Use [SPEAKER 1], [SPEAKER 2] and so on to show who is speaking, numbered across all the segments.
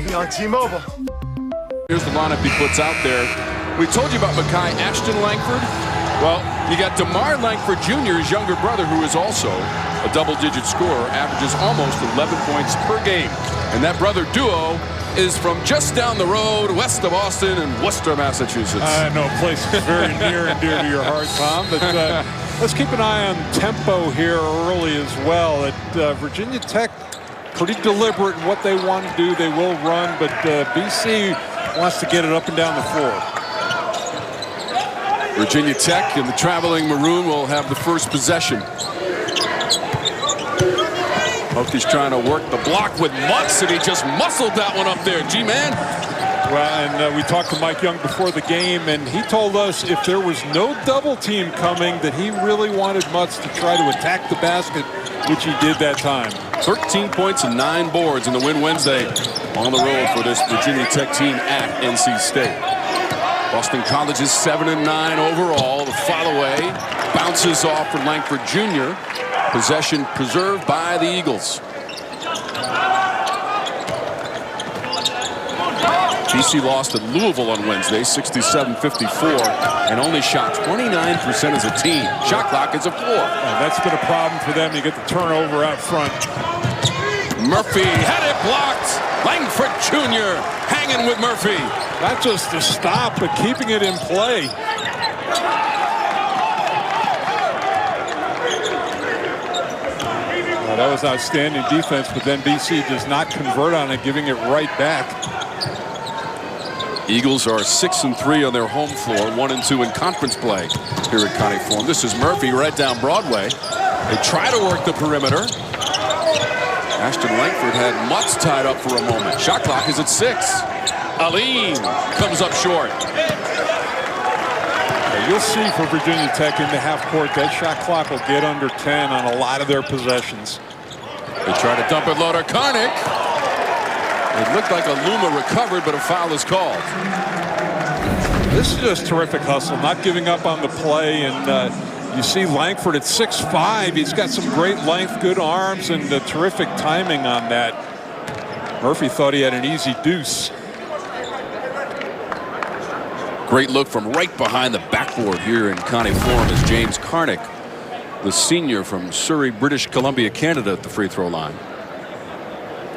[SPEAKER 1] We'll be on T-Mobile.
[SPEAKER 2] Here's the lineup he puts out there. We told you about Makai Ashton-Langford. Well, you got DeMar Langford Jr., his younger brother, who is also a double-digit scorer, averages almost 11 points per game. And that brother duo is from just down the road, west of Austin in Worcester, Massachusetts.
[SPEAKER 3] I know a place that's very near and dear to your heart, Tom. But let's keep an eye on tempo here early as well. At Virginia Tech, pretty deliberate in what they want to do. They will run, but BC wants to get it up and down the floor.
[SPEAKER 2] Virginia Tech and the traveling Maroon will have the first possession. Hokies trying to work the block with Mutz, and he just muscled that one up there. G-Man.
[SPEAKER 3] Well, and we talked to Mike Young before the game, and he told us if there was no double team coming, that he really wanted Mutz to try to attack the basket, which he did that time.
[SPEAKER 2] 13 points and 9 boards in the win Wednesday on the road for this Virginia Tech team at NC State. Boston College is 7-9 overall. The follow away bounces off for Langford Jr. Possession preserved by the Eagles. BC lost at Louisville on Wednesday, 67-54, and only shot 29% as a team. Shot clock is a 4.
[SPEAKER 3] That's been a problem for them. You get the turnover out front.
[SPEAKER 2] Murphy had it blocked. Langford Jr. hanging with Murphy.
[SPEAKER 3] Not just to stop, but keeping it in play. Well, that was outstanding defense, but then BC does not convert on it, giving it right back.
[SPEAKER 2] Eagles are 6-3 on their home floor, 1-2 in conference play here at Karnik Forum. This is Murphy right down Broadway. They try to work the perimeter. Ashton-Langford had Mutz tied up for a moment. Shot clock is at 6. Aline comes up short.
[SPEAKER 3] You'll see for Virginia Tech in the half court, that shot clock will get under 10 on a lot of their possessions.
[SPEAKER 2] They try to dump it low to Karnik. It looked like Aluma recovered, but a foul is called.
[SPEAKER 3] This is just terrific hustle, not giving up on the play. And you see Langford at 6'5". He's got some great length, good arms, and terrific timing on that. Murphy thought he had an easy deuce.
[SPEAKER 2] Great look from right behind the backboard here in Karnik Forum is James Karnik, the senior from Surrey, British Columbia, Canada, at the free throw line.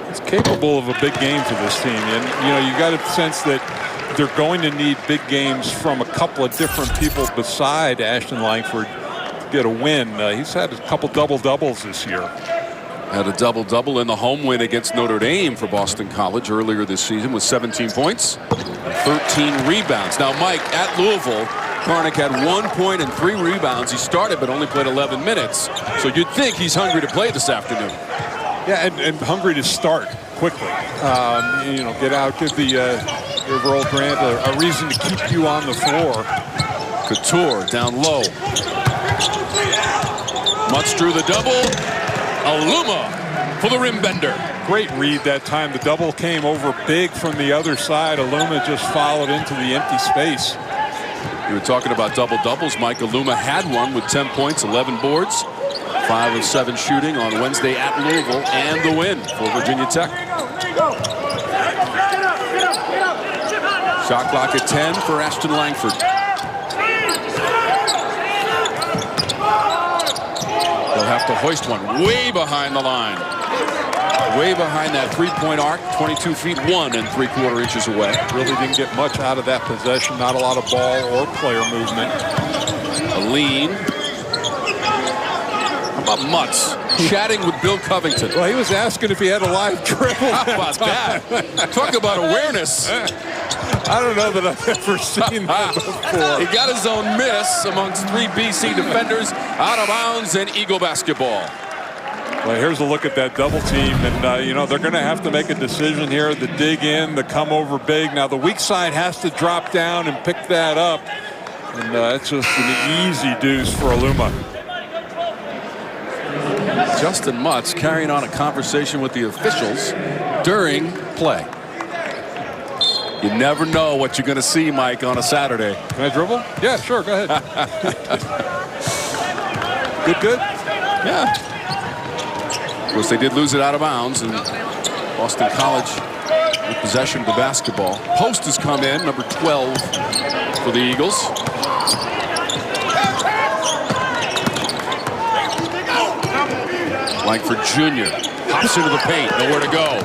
[SPEAKER 3] It's capable of a big game for this team, and you got a sense that they're going to need big games from a couple of different people beside Ashton-Langford to get a win. He's had a couple double-doubles this year.
[SPEAKER 2] Had a double-double in the home win against Notre Dame for Boston College earlier this season with 17 points and 13 rebounds. Now, Mike, at Louisville, Karnik had 1 point and 3 rebounds. He started but only played 11 minutes. So you'd think he's hungry to play this afternoon.
[SPEAKER 3] Yeah, and hungry to start quickly. Get out, give the Earl Grant a reason to keep you on the floor.
[SPEAKER 2] Couture down low. Mutz drew the double. Aluma for the rim bender.
[SPEAKER 3] Great read that time. The double came over big from the other side. Aluma just followed into the empty space.
[SPEAKER 2] You were talking about double-doubles. Mike Aluma had one with 10 points, 11 boards, 5 of 7 shooting on Wednesday at Louisville, and the win for Virginia Tech. Shot clock at 10 for Ashton-Langford. They'll have to hoist one way behind the line. Way behind that three-point arc, 22 feet 1 3/4 inches away.
[SPEAKER 3] Really didn't get much out of that possession. Not a lot of ball or player movement.
[SPEAKER 2] Aline. How about Mutz chatting with Bill Covington?
[SPEAKER 3] Well, he was asking if he had a live dribble.
[SPEAKER 2] How about that? Talk about awareness.
[SPEAKER 3] I don't know that I've ever seen that before.
[SPEAKER 2] He got his own miss amongst 3 BC defenders, out of bounds, and Eagle basketball.
[SPEAKER 3] Well, here's a look at that double team, and they're going to have to make a decision here: the dig in, the come over big. Now the weak side has to drop down and pick that up, and it's just an easy deuce for Aluma.
[SPEAKER 2] Justin Mutz carrying on a conversation with the officials during play. You never know what you're going to see, Mike, on a Saturday.
[SPEAKER 3] Can I dribble? Yeah, sure. Go ahead. Good.
[SPEAKER 2] Yeah. Of course, they did lose it out of bounds, and Boston College with possession of the basketball. Post has come in, number 12 for the Eagles. Langford Jr. hops into the paint, nowhere to go.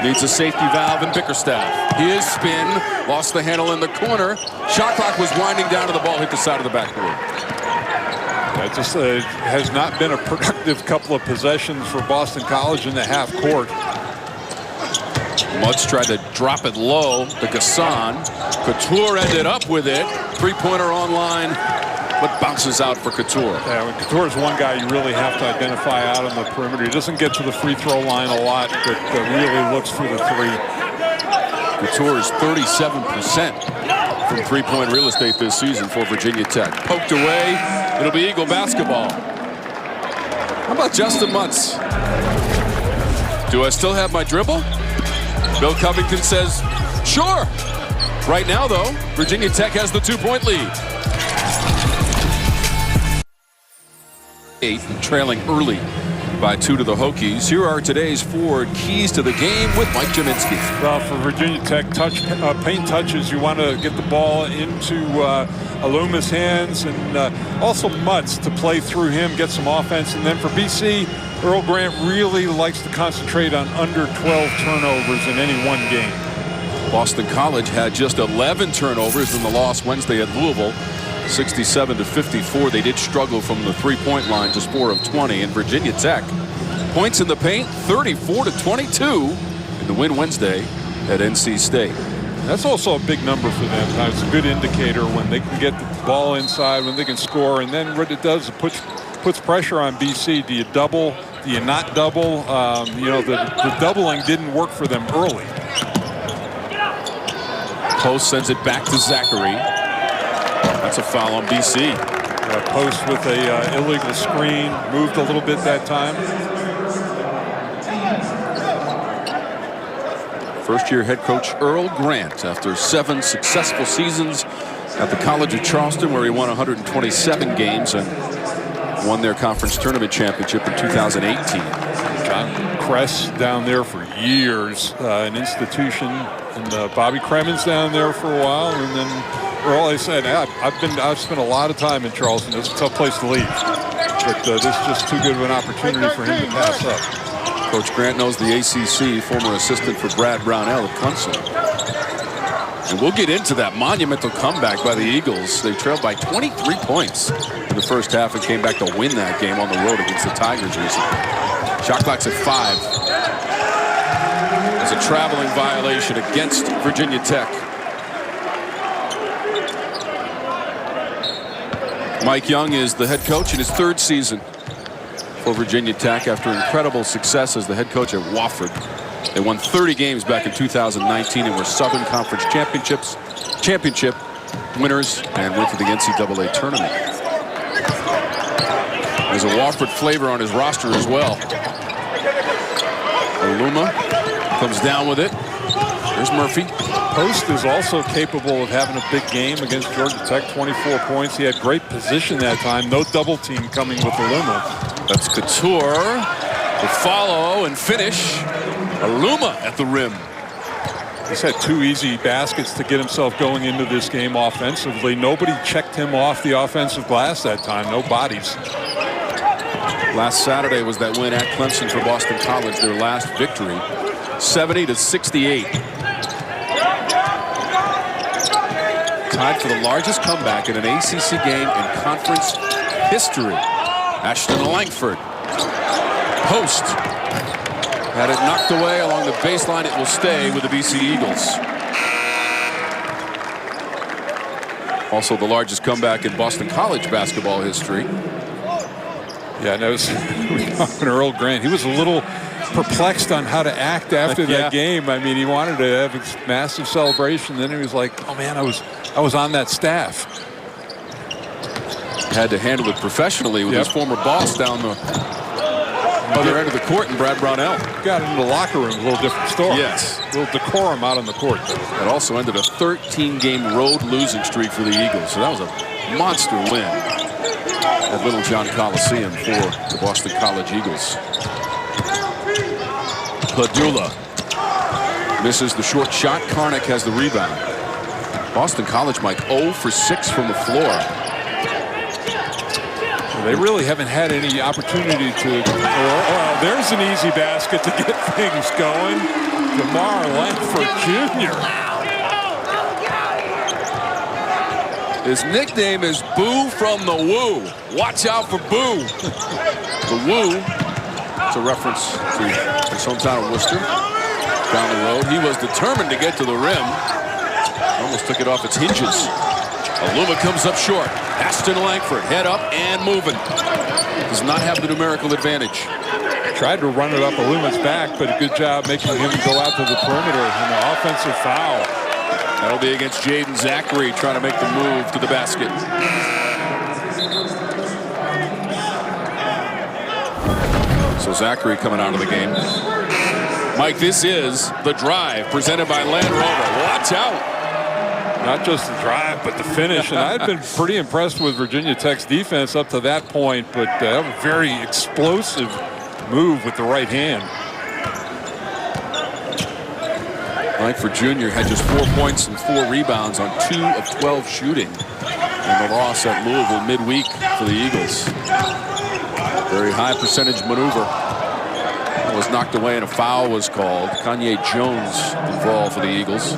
[SPEAKER 2] Needs a safety valve in Bickerstaff. His spin, lost the handle in the corner. Shot clock was winding down to the ball, hit the side of the backboard.
[SPEAKER 3] It just has not been a productive couple of possessions for Boston College in the half court.
[SPEAKER 2] Mutz tried to drop it low to Gasson. Couture ended up with it. Three-pointer online, but bounces out for Couture.
[SPEAKER 3] Yeah, Couture is one guy you really have to identify out on the perimeter. He doesn't get to the free throw line a lot, but really looks for the three.
[SPEAKER 2] Couture is 37% from three-point real estate this season for Virginia Tech. Poked away. It'll be Eagle basketball. How about Justin Mutz? Do I still have my dribble? Bill Covington says, sure. Right now, though, Virginia Tech has the 2-point lead. 8, trailing early by 2 to the Hokies. Here are today's 4 keys to the game with Mike Jaminski.
[SPEAKER 3] Well, for Virginia Tech, paint touches, you want to get the ball into Aluma's hands, and also Mutz to play through him, get some offense. And then for BC, Earl Grant really likes to concentrate on under 12 turnovers in any one game.
[SPEAKER 2] Boston College had just 11 turnovers in the loss Wednesday at Louisville, 67-54. They did struggle from the three-point line, just 4 of 20. And Virginia Tech, points in the paint, 34-22 in the win Wednesday at NC State.
[SPEAKER 3] That's also a big number for them. It's a good indicator when they can get the ball inside, when they can score. And then what it does, it puts pressure on BC. Do you double? Do you not double? You know, the doubling didn't work for them early.
[SPEAKER 2] Post sends it back to Zachary. That's a foul on BC.
[SPEAKER 3] Post with a illegal screen. Moved a little bit that time.
[SPEAKER 2] First-year head coach Earl Grant, after 7 successful seasons at the College of Charleston, where he won 127 games and won their conference tournament championship in 2018.
[SPEAKER 3] John Kress down there for years, an institution, and Bobby Cremins down there for a while, and then Earl, I said, I've spent a lot of time in Charleston. It's a tough place to leave, but this is just too good of an opportunity for him to pass up.
[SPEAKER 2] Coach Grant knows the ACC, former assistant for Brad Brownell at Clemson. And we'll get into that monumental comeback by the Eagles. They trailed by 23 points in the first half and came back to win that game on the road against the Tigers recently. Shot clock's at 5. It's a traveling violation against Virginia Tech. Mike Young is the head coach in his 3rd season for Virginia Tech after incredible success as the head coach at Wofford. They won 30 games back in 2019 and were Southern Conference championship winners and went to the NCAA tournament. There's a Wofford flavor on his roster as well. Aluma comes down with it. There's Murphy.
[SPEAKER 3] Post is also capable of having a big game against Georgia Tech, 24 points. He had great position that time. No double team coming with Aluma.
[SPEAKER 2] That's Couture to follow and finish. Aluma at the rim.
[SPEAKER 3] He's had 2 easy baskets to get himself going into this game offensively. Nobody checked him off the offensive glass that time. No bodies.
[SPEAKER 2] Last Saturday was that win at Clemson for Boston College, their last victory, 70-68. Tied for the largest comeback in an ACC game in conference history. Ashton-Langford. Post. Had it knocked away along the baseline. It will stay with the BC Eagles. Also the largest comeback in Boston College basketball history.
[SPEAKER 3] Yeah, no, Earl Grant, he was a little perplexed on how to act after that game. I mean, he wanted to have a massive celebration. Then he was like, oh man, I was on that staff.
[SPEAKER 2] Had to handle it professionally with his former boss down the other end of the court and Brad Brownell.
[SPEAKER 3] Got into the locker room, a little different story.
[SPEAKER 2] Yes.
[SPEAKER 3] A little decorum out on the court.
[SPEAKER 2] It also ended a 13-game road losing streak for the Eagles. So that was a monster win at Little John Coliseum for the Boston College Eagles. Padula Misses the short shot. Karnik has the rebound. Boston College, Mike, 0 for 6 from the floor.
[SPEAKER 3] They really haven't had any opportunity to. There's an easy basket to get things going. Langford Jr.
[SPEAKER 2] His nickname is Boo from the Woo. Watch out for Boo. The Woo. It's a reference to his hometown of Worcester. Down the road, he was determined to get to the rim. Almost took it off its hinges. Aluma comes up short. Ashton-Langford, head up and moving. Does not have the numerical advantage.
[SPEAKER 3] Tried to run it up Aluma's back, but a good job making him go out to the perimeter and an offensive foul.
[SPEAKER 2] That'll be against Jaden Zachary trying to make the move to the basket. So Zachary coming out of the game. Mike, this is the drive presented by Land Rover. Watch out.
[SPEAKER 3] Not just the drive, but the finish. And I've been pretty impressed with Virginia Tech's defense up to that point, but a very explosive move with the right hand.
[SPEAKER 2] Langford Jr. had just 4 points and 4 rebounds on 2 of 12 shooting in the loss at Louisville midweek for the Eagles. Very high percentage maneuver. It was knocked away and a foul was called. Kanye Jones involved for the Eagles.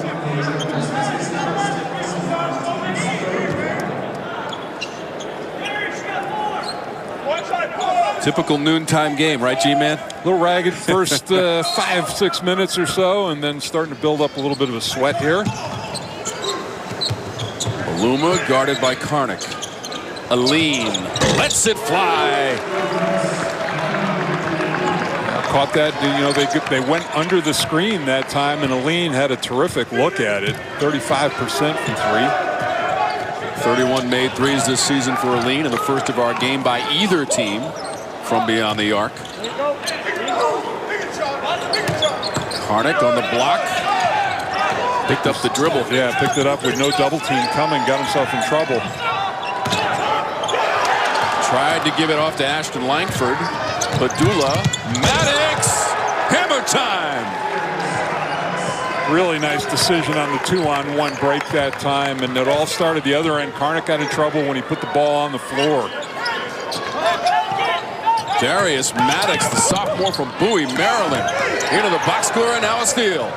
[SPEAKER 2] Typical noontime game, right, G-Man?
[SPEAKER 3] A little ragged first 5-6 minutes or so, and then starting to build up a little bit of a sweat here.
[SPEAKER 2] Aluma guarded by Karnik. Aline lets it fly.
[SPEAKER 3] Caught that. You know, they went under the screen that time, and Aline had a terrific look at it. 35% from 3.
[SPEAKER 2] 31 made threes this season for Aline, and the first of our game by either team from beyond the arc. Karnik on the block. Picked up the dribble.
[SPEAKER 3] Yeah, picked it up with no double team coming. Got himself in trouble.
[SPEAKER 2] Tried to give it off to Ashton-Langford. Padula. Maddox. Hammer time.
[SPEAKER 3] Really nice decision on the 2-on-1 break that time. And it all started the other end. Karnik got in trouble when he put the ball on the floor.
[SPEAKER 2] Darius Maddox, the sophomore from Bowie, Maryland, into the box score, and now a steal.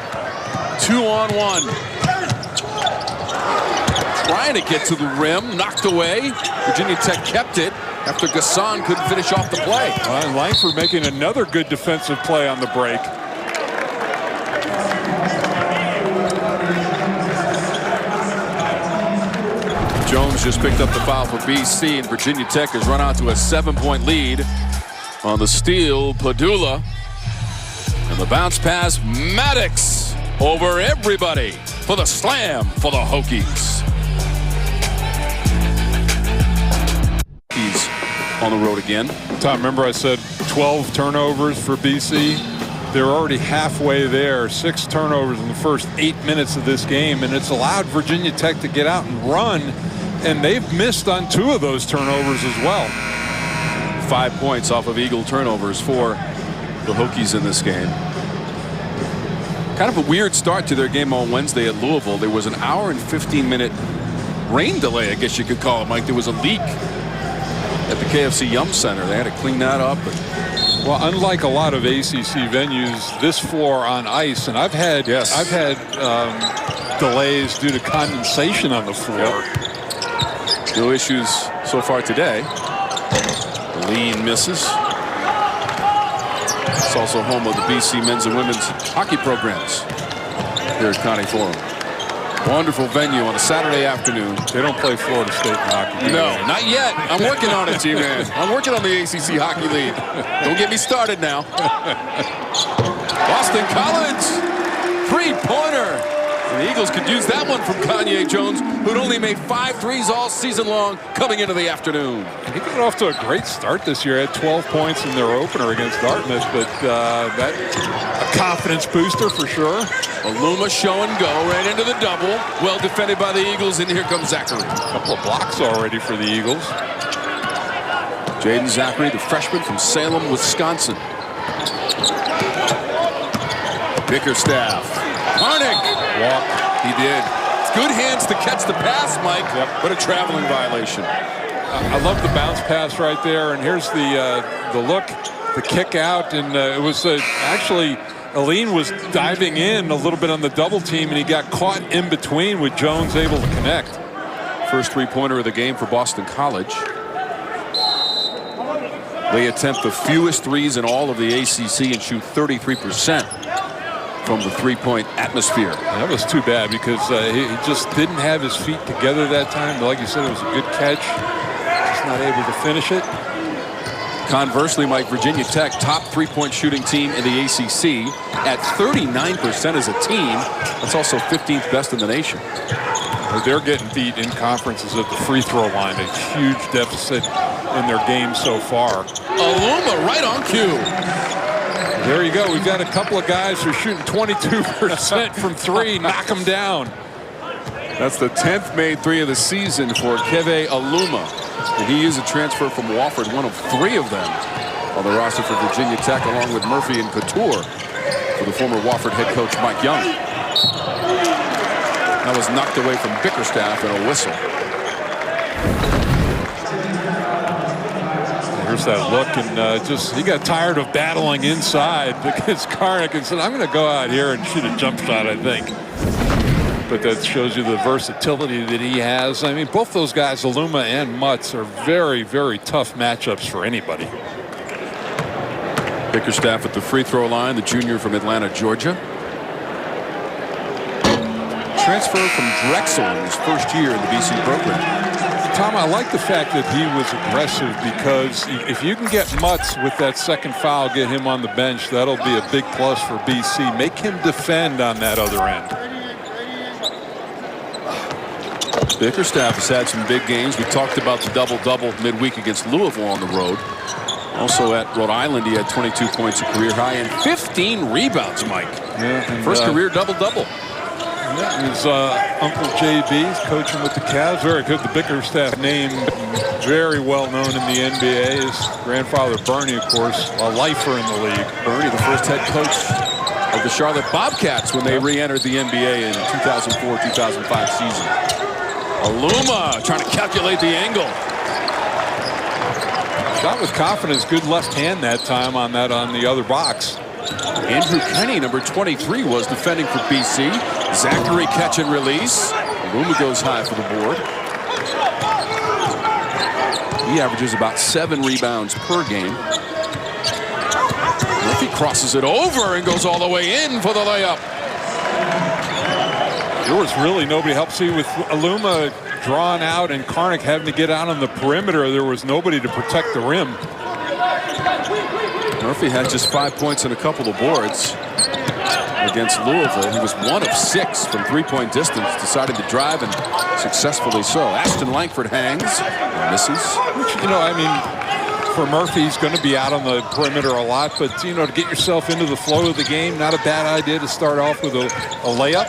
[SPEAKER 2] 2-on-1. Trying to get to the rim, knocked away. Virginia Tech kept it after Gasson couldn't finish off the play.
[SPEAKER 3] And Langford making another good defensive play on the break.
[SPEAKER 2] Jones just picked up the foul for BC, and Virginia Tech has run out to a 7-point lead. On the steal, Padula. And the bounce pass, Maddox over everybody for the slam for the Hokies. He's on the road again.
[SPEAKER 3] Tom, remember I said 12 turnovers for BC? They're already halfway there. 6 turnovers in the first 8 minutes of this game, and it's allowed Virginia Tech to get out and run, and they've missed on 2 of those turnovers as well.
[SPEAKER 2] 5 points off of Eagle turnovers for the Hokies in this game. Kind of a weird start to their game on Wednesday at Louisville. There was an hour and 15-minute rain delay, I guess you could call it, Mike. There was a leak at the KFC Yum Center. They had to clean that up.
[SPEAKER 3] Well, unlike a lot of ACC venues, this floor on ice, and I've had delays due to condensation on the floor.
[SPEAKER 2] Yep. No issues so far today. Lean misses. It's also home of the BC men's and women's hockey programs here at Connie Forum. Wonderful venue on a Saturday afternoon.
[SPEAKER 3] They don't play Florida State in hockey.
[SPEAKER 2] No, not yet. I'm working on it, G-Man. I'm working on the ACC Hockey League. Don't get me started now. Boston College, 3-pointer. And the Eagles could use that one from Kanye Jones, who'd only made 5 threes all season long coming into the afternoon.
[SPEAKER 3] He got off to a great start this year. Had 12 points in their opener against Dartmouth, but that a confidence booster for sure.
[SPEAKER 2] Aluma show and go right into the double. Well defended by the Eagles, and here comes Zachary.
[SPEAKER 3] A couple of blocks already for the Eagles.
[SPEAKER 2] Jaden Zachary, the freshman from Salem, Wisconsin. Bickerstaff Karnik.
[SPEAKER 3] Walk.
[SPEAKER 2] He did. It's good hands to catch the pass, Mike, but a traveling violation.
[SPEAKER 3] I love the bounce pass right there, and here's the look, the kick out, and it was actually Aline was diving in a little bit on the double team, and he got caught in between with Jones able to connect.
[SPEAKER 2] First three-pointer of the game for Boston College. They attempt the fewest threes in all of the ACC and shoot 33% from the three-point atmosphere.
[SPEAKER 3] That was too bad because he just didn't have his feet together that time. Like you said, it was a good catch. Just not able to finish it.
[SPEAKER 2] Conversely, Mike, Virginia Tech, top three-point shooting team in the ACC at 39% as a team. That's also 15th best in the nation.
[SPEAKER 3] They're getting beat in conferences at the free throw line. A huge deficit in their game so far.
[SPEAKER 2] Aluma right on cue.
[SPEAKER 3] There you go. We've got a couple of guys who are shooting 22% from three. Knock them down.
[SPEAKER 2] That's the 10th made three of the season for Keve Aluma. And he is a transfer from Wofford, one of three of them on the roster for Virginia Tech, along with Murphy and Couture for the former Wofford head coach Mike Young. That was knocked away from Bickerstaff and a whistle.
[SPEAKER 3] Here's that look, and just he got tired of battling inside against Karnik and said, I'm going to go out here and shoot a jump shot, I think. But that shows you the versatility that he has. I mean, both those guys, Aluma and Mutz, are very, very tough matchups for anybody.
[SPEAKER 2] Bickerstaff at the free throw line, the junior from Atlanta, Georgia. Transfer from Drexel in his first year in the BC program.
[SPEAKER 3] Tom, I like the fact that he was aggressive because if you can get Mutz with that second foul, get him on the bench, that'll be a big plus for BC. Make him defend on that other end.
[SPEAKER 2] Bickerstaff has had some big games. We talked about the double-double midweek against Louisville on the road. Also at Rhode Island, he had 22 points, a career high, and 15 rebounds, Mike.
[SPEAKER 3] Yeah,
[SPEAKER 2] first career double-double.
[SPEAKER 3] His Uncle JB coaching with the Cavs. Very good. The Bickerstaff name, very well known in the NBA. His grandfather, Bernie, of course, a lifer in the league.
[SPEAKER 2] Bernie, the first head coach of the Charlotte Bobcats when they re-entered the NBA in 2004-2005 season. Aluma trying to calculate the angle.
[SPEAKER 3] Shot with confidence. Good left hand that time on the other box.
[SPEAKER 2] Andrew Kenny, number 23, was defending for BC. Zachary catch and release. Aluma goes high for the board. He averages about 7 rebounds per game. Murphy crosses it over and goes all the way in for the layup.
[SPEAKER 3] There was really nobody help. See, with Aluma drawn out and Karnik having to get out on the perimeter, there was nobody to protect the rim.
[SPEAKER 2] Murphy had just 5 points and a couple of boards against Louisville. He was 1 of 6 from three-point distance, decided to drive and successfully so. Ashton-Langford hangs and misses.
[SPEAKER 3] Which, you know, I mean, for Murphy, he's going to be out on the perimeter a lot, but, you know, to get yourself into the flow of the game, not a bad idea to start off with a layup.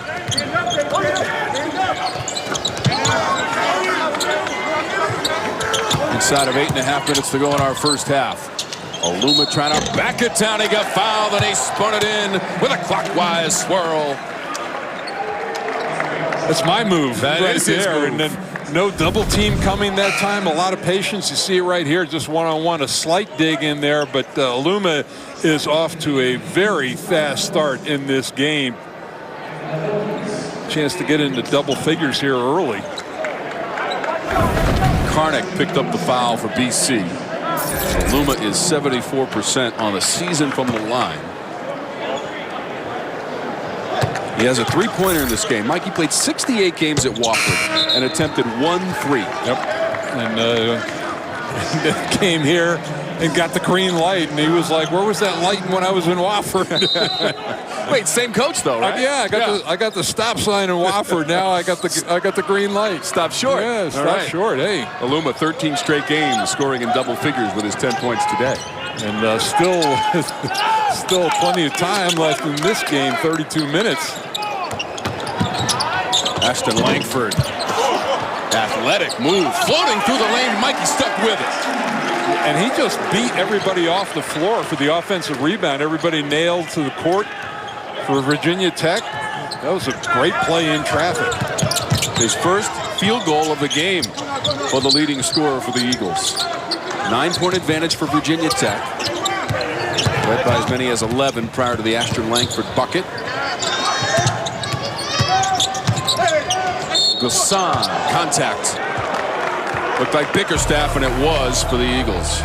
[SPEAKER 2] Inside of 8.5 minutes to go in our first half. Aluma trying to back it down. He got fouled and he spun it in with a clockwise swirl.
[SPEAKER 3] That's my move.
[SPEAKER 2] That
[SPEAKER 3] right
[SPEAKER 2] is his
[SPEAKER 3] there.
[SPEAKER 2] move.
[SPEAKER 3] And then no double team coming that time. A lot of patience. You see it right here, just one-on-one. A slight dig in there, but Aluma is off to a very fast start in this game. Chance to get into double figures here early.
[SPEAKER 2] Karnik picked up the foul for BC. Aluma is 74% on the season from the line. He has a three-pointer in this game. Mikey played 68 games at Wofford and attempted 1 3.
[SPEAKER 3] Yep. And came here and got the green light, and he was like, "Where was that light when I was in Wofford?"
[SPEAKER 2] Wait, same coach though, right?
[SPEAKER 3] Yeah, I got the stop sign in Wofford. Now I got the green light.
[SPEAKER 2] Stop short.
[SPEAKER 3] Yeah, stop short. Hey,
[SPEAKER 2] Aluma 13 straight games, scoring in double figures with his 10 points today.
[SPEAKER 3] And still plenty of time left in this game. 32 minutes.
[SPEAKER 2] Ashton-Langford, athletic move, floating through the lane. Mikey stuck with it.
[SPEAKER 3] And he just beat everybody off the floor for the offensive rebound. Everybody nailed to the court for Virginia Tech. That was a great play in traffic.
[SPEAKER 2] His first field goal of the game for the leading scorer for the Eagles. 9-point advantage for Virginia Tech. Led by as many as 11 prior to the Ashton-Langford bucket. Gasson, contact. Looked like Bickerstaff, and it was for the Eagles.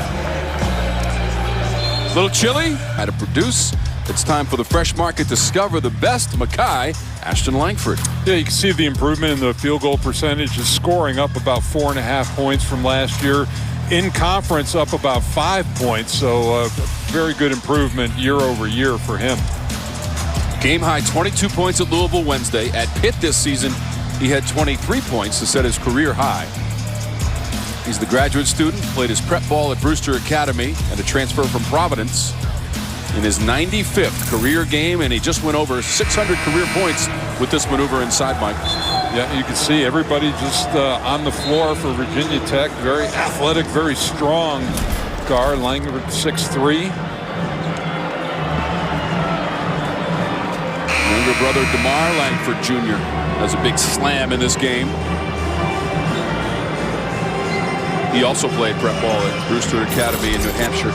[SPEAKER 2] Little chilly, had to produce. It's time for the Fresh Market to discover the best Makai Ashton-Langford.
[SPEAKER 3] Yeah, you can see the improvement in the field goal percentage. Is scoring up about 4.5 points from last year. In conference, up about 5 points. So very good improvement year over year for him.
[SPEAKER 2] Game high 22 points at Louisville Wednesday. At Pitt this season, he had 23 points to set his career high. He's the graduate student, played his prep ball at Brewster Academy and a transfer from Providence in his 95th career game, and he just went over 600 career points with this maneuver inside, Mike.
[SPEAKER 3] Yeah, you can see everybody just on the floor for Virginia Tech. Very athletic, very strong guard. Langford 6'3".
[SPEAKER 2] Younger brother DeMar Langford Jr. has a big slam in this game. He also played prep ball at Brewster Academy in New Hampshire.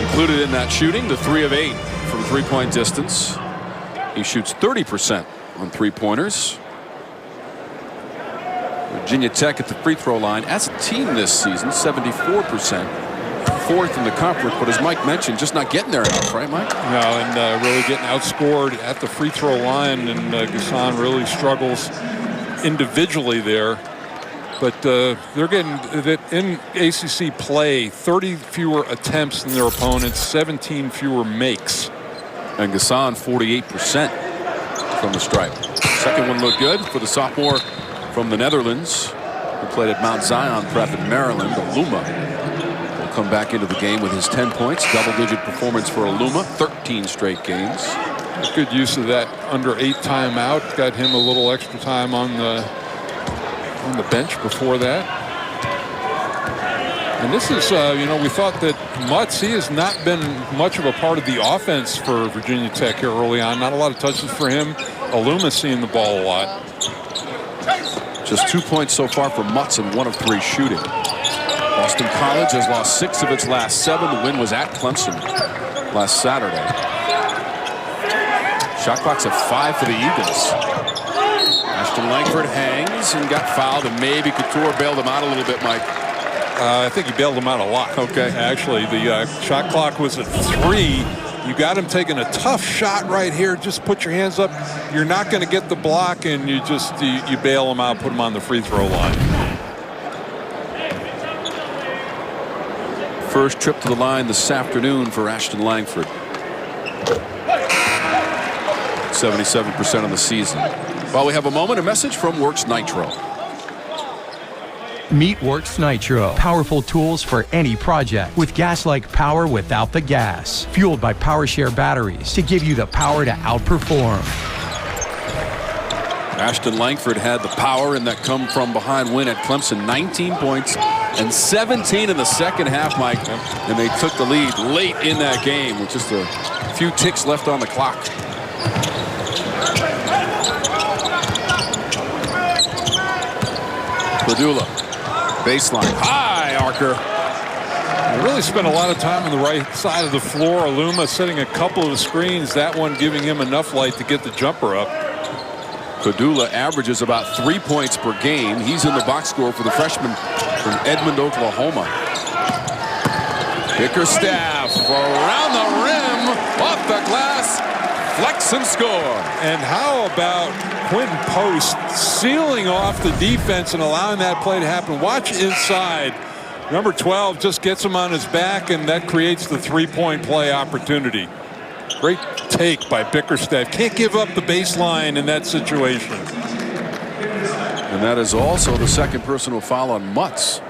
[SPEAKER 2] Included in that shooting, the 3 of 8 from three-point distance. He shoots 30% on three-pointers. Virginia Tech at the free throw line as a team this season, 74%. 4th in the conference, but as Mike mentioned, just not getting there enough, right, Mike?
[SPEAKER 3] No, and really getting outscored at the free throw line, and Gasson really struggles individually there. But they're getting in ACC play 30 fewer attempts than their opponents, 17 fewer makes.
[SPEAKER 2] And Gasson 48% from the stripe. Second one looked good for the sophomore from the Netherlands who played at Mount Zion Prep in Maryland. Aluma will come back into the game with his 10 points. Double-digit performance for Aluma, 13 straight games.
[SPEAKER 3] Good use of that under 8 timeout. Got him a little extra time on the bench before that. And this is, we thought that Mutz, he has not been much of a part of the offense for Virginia Tech here early on. Not a lot of touches for him. Aluma seeing the ball a lot.
[SPEAKER 2] Just 2 points so far for Mutz and 1 of 3 shooting. Boston College has lost 6 of its last 7. The win was at Clemson last Saturday. Shot clock's at 5 for the Eagles. Ashton-Langford hangs and got fouled, and maybe Couture bailed him out a little bit, Mike.
[SPEAKER 3] I think he bailed him out a lot.
[SPEAKER 2] Okay.
[SPEAKER 3] Actually, the shot clock was at 3. You got him taking a tough shot right here. Just put your hands up. You're not going to get the block, and you bail him out, put him on the free throw line.
[SPEAKER 2] First trip to the line this afternoon for Ashton-Langford. 77% of the season. While we have a moment, a message from Works Nitro.
[SPEAKER 1] Meet Works Nitro. Powerful tools for any project. With gas-like power without the gas. Fueled by PowerShare batteries to give you the power to outperform.
[SPEAKER 2] Ashton-Langford had the power in that come-from-behind win at Clemson. 19 points and 17 in the second half, Mike. And they took the lead late in that game with just a few ticks left on the clock. Padula, baseline, high archer.
[SPEAKER 3] They really spent a lot of time on the right side of the floor. Aluma setting a couple of screens, that one giving him enough light to get the jumper up.
[SPEAKER 2] Padula averages about 3 points per game. He's in the box score for the freshman from Edmond, Oklahoma. Bickerstaff around the rim, off the glass, flex and score.
[SPEAKER 3] And how about Quentin Post sealing off the defense and allowing that play to happen? Watch inside. Number 12 just gets him on his back, and that creates the three-point play opportunity. Great take by Bickerstaff. Can't give up the baseline in that situation.
[SPEAKER 2] And that is also the second personal foul on Mutz.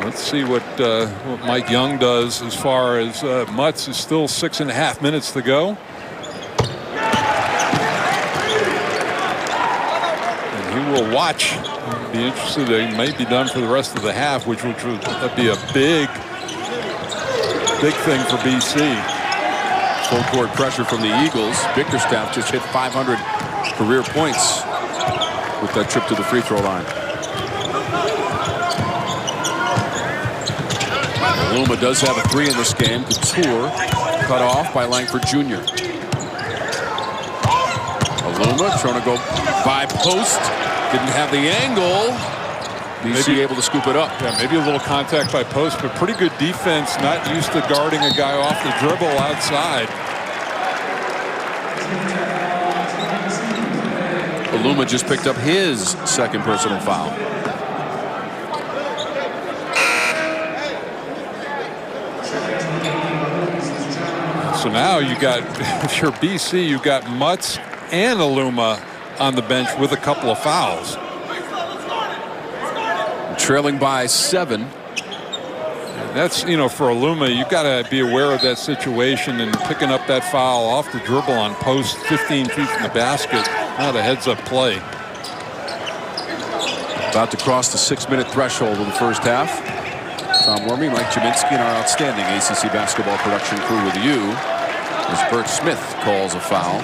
[SPEAKER 3] Let's see what Mike Young does as far as Mutz is still 6.5 minutes to go. And he will watch. Be interested. They may be done for the rest of the half, which would be a big big thing for BC.
[SPEAKER 2] Full court pressure from the Eagles. Bickerstaff just hit 500 career points with that trip to the free throw line. Aluma does have a 3 in this game. Couture cut off by Langford Jr. Aluma trying to go by post. Didn't have the angle. BC able to scoop it up.
[SPEAKER 3] Yeah, maybe a little contact by post, but pretty good defense. Not used to guarding a guy off the dribble outside.
[SPEAKER 2] Aluma just picked up his second personal foul.
[SPEAKER 3] So now you got, if you're BC, you got Mutz and Aluma on the bench with a couple of fouls.
[SPEAKER 2] Trailing by 7.
[SPEAKER 3] That's, you know, for Aluma, you got to be aware of that situation, and picking up that foul off the dribble on post 15 feet from the basket, not a heads-up play.
[SPEAKER 2] About to cross the 6-minute threshold of the first half. Tom Wormy, Mike Jaminski, and our outstanding ACC basketball production crew with you as Bert Smith calls a foul.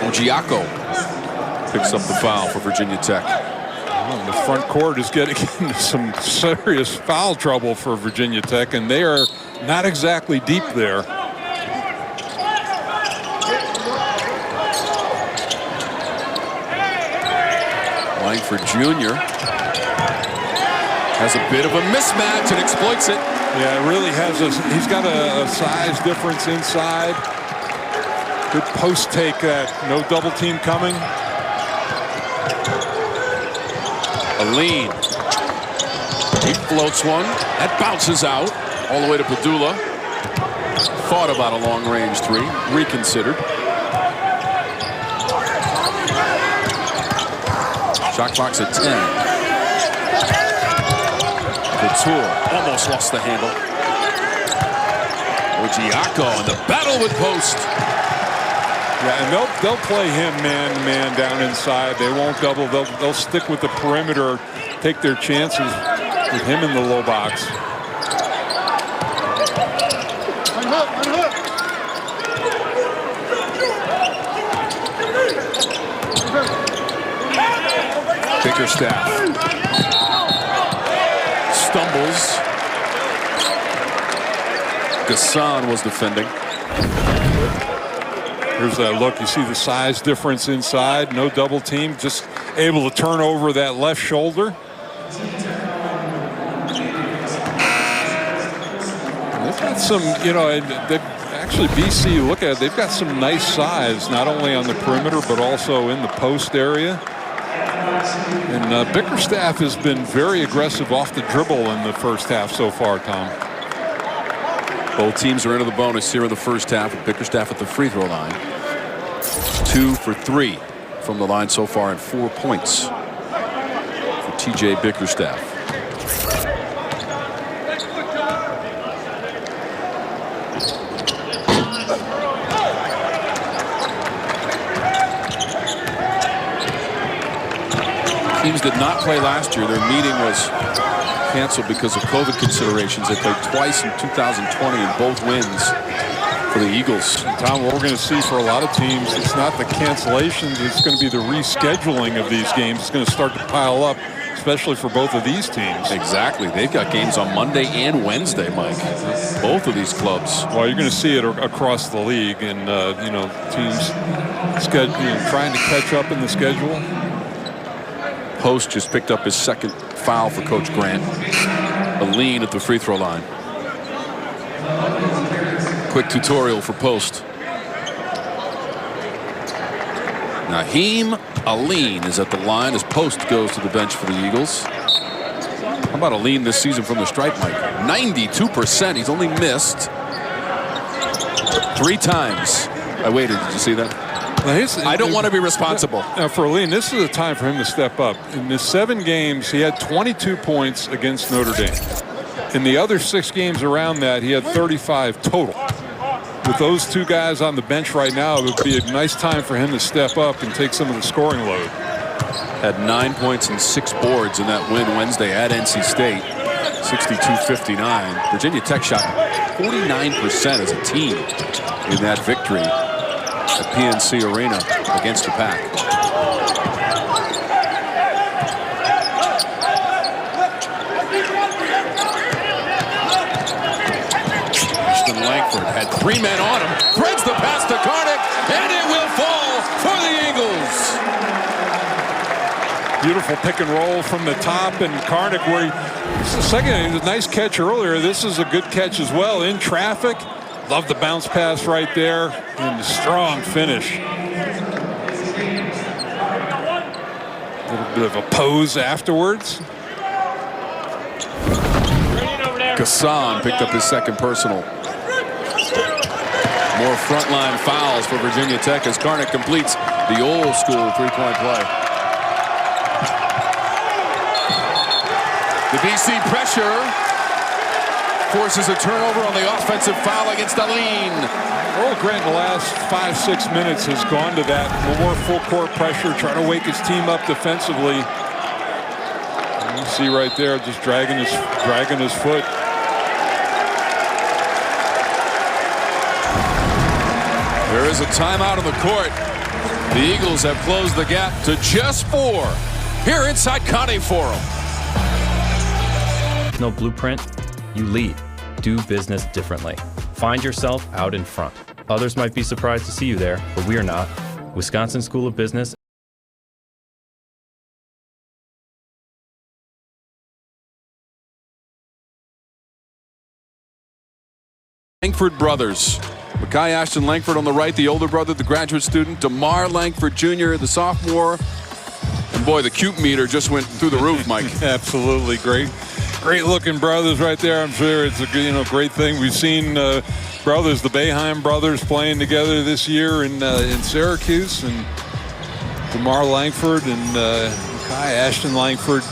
[SPEAKER 2] Ogiaco picks up the foul for Virginia Tech.
[SPEAKER 3] The front court is getting into some serious foul trouble for Virginia Tech, and they are not exactly deep there.
[SPEAKER 2] Langford Jr. has a bit of a mismatch and exploits it.
[SPEAKER 3] Yeah, it really has. He's got a size difference inside. Good post take that. No double team coming.
[SPEAKER 2] Aline. He floats one. That bounces out all the way to Padula. Thought about a long-range 3. Reconsidered. Shot clock's at 10. Couture almost lost the handle. Ogiaco in the battle with post.
[SPEAKER 3] Yeah, and they'll play him man-to-man down inside. They won't double. They'll stick with the perimeter, take their chances with him in the low box.
[SPEAKER 2] Bickerstaff stumbles. Gassan was defending.
[SPEAKER 3] Here's that look. You see the size difference inside. No double team. Just able to turn over that left shoulder. And they've got some, you know, they've actually, BC, look at it, they've got some nice size, not only on the perimeter, but also in the post area. And Bickerstaff has been very aggressive off the dribble in the first half so far, Tom.
[SPEAKER 2] Both teams are into the bonus here in the first half with Bickerstaff at the free throw line. 2 for 3 from the line so far and 4 points for TJ Bickerstaff. Teams did not play last year. Their meeting was canceled because of COVID considerations. They played twice in 2020 and both wins for the Eagles.
[SPEAKER 3] Tom, what we're going to see for a lot of teams, it's not the cancellations, it's going to be the rescheduling of these games. It's going to start to pile up, especially for both of these teams.
[SPEAKER 2] Exactly. They've got games on Monday and Wednesday, Mike. Both of these clubs.
[SPEAKER 3] Well, you're going to see it across the league, and you know, teams trying to catch up in the schedule.
[SPEAKER 2] Post just picked up his second foul for Coach Grant. Aline at the free throw line. Quick tutorial for Post. Naheem Aline is at the line as Post goes to the bench for the Eagles. How about Aline this season from the stripe, Mike? 92%. He's only missed 3 times. I waited. Did you see that? I don't want to be responsible.
[SPEAKER 3] Now for Aline, this is a time for him to step up. In the 7 games, he had 22 points against Notre Dame. In the other 6 games around that, he had 35 total. With those 2 guys on the bench right now, it would be a nice time for him to step up and take some of the scoring load.
[SPEAKER 2] Had 9 points and 6 boards in that win Wednesday at NC State. 62-59. Virginia Tech shot 49% as a team in that victory at PNC Arena against the Pack. Ashton-Langford had 3 men on him, threads the pass to Karnik, and it will fall for the Eagles.
[SPEAKER 3] Beautiful pick and roll from the top, and Karnik, where this is the second, it was a nice catch earlier. This is a good catch as well in traffic. Love the bounce pass right there, and the strong finish. A little bit of a pose afterwards.
[SPEAKER 2] Gassan picked up his second personal. More frontline fouls for Virginia Tech as Karnik completes the old school three-point play. The BC pressure forces a turnover on the offensive foul against Aline.
[SPEAKER 3] Earl Grant in the last 5-6 minutes has gone to that more full court pressure, trying to wake his team up defensively. And you see right there, just dragging his foot.
[SPEAKER 2] There is a timeout on the court. The Eagles have closed the gap to just 4 here inside Connie Forum.
[SPEAKER 4] No blueprint, you lead. Do business differently. Find yourself out in front. Others might be surprised to see you there, but we are not. Wisconsin School of Business.
[SPEAKER 2] Langford brothers. Makai Ashton-Langford on the right, the older brother, the graduate student. DeMar Langford Jr., the sophomore. And boy, the cute meter just went through the roof, Mike.
[SPEAKER 3] Absolutely great looking brothers right there. I'm sure it's a great thing. We've seen brothers, the Boeheim brothers, playing together this year in Syracuse, and DeMar Langford and Makai Ashton-Langford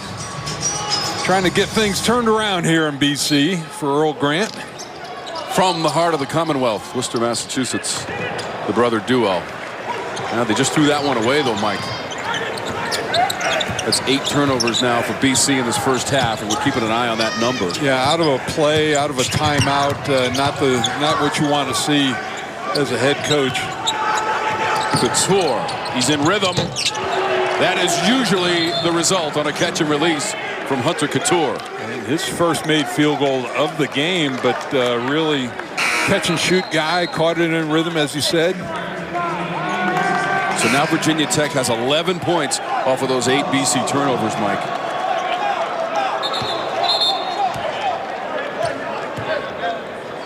[SPEAKER 3] trying to get things turned around here in BC for Earl Grant.
[SPEAKER 2] From the heart of the Commonwealth, Worcester, Massachusetts, the brother duo. Now they just threw that one away, though, Mike. That's 8 turnovers now for BC in this first half, and we're keeping an eye on that number.
[SPEAKER 3] Yeah, out of a play, out of a timeout, not what you want to see as a head coach.
[SPEAKER 2] Couture, he's in rhythm. That is usually the result on a catch and release from Hunter Couture.
[SPEAKER 3] His first made field goal of the game, but really catch and shoot guy, caught it in rhythm, as you said.
[SPEAKER 2] So now Virginia Tech has 11 points off of those 8 BC turnovers, Mike.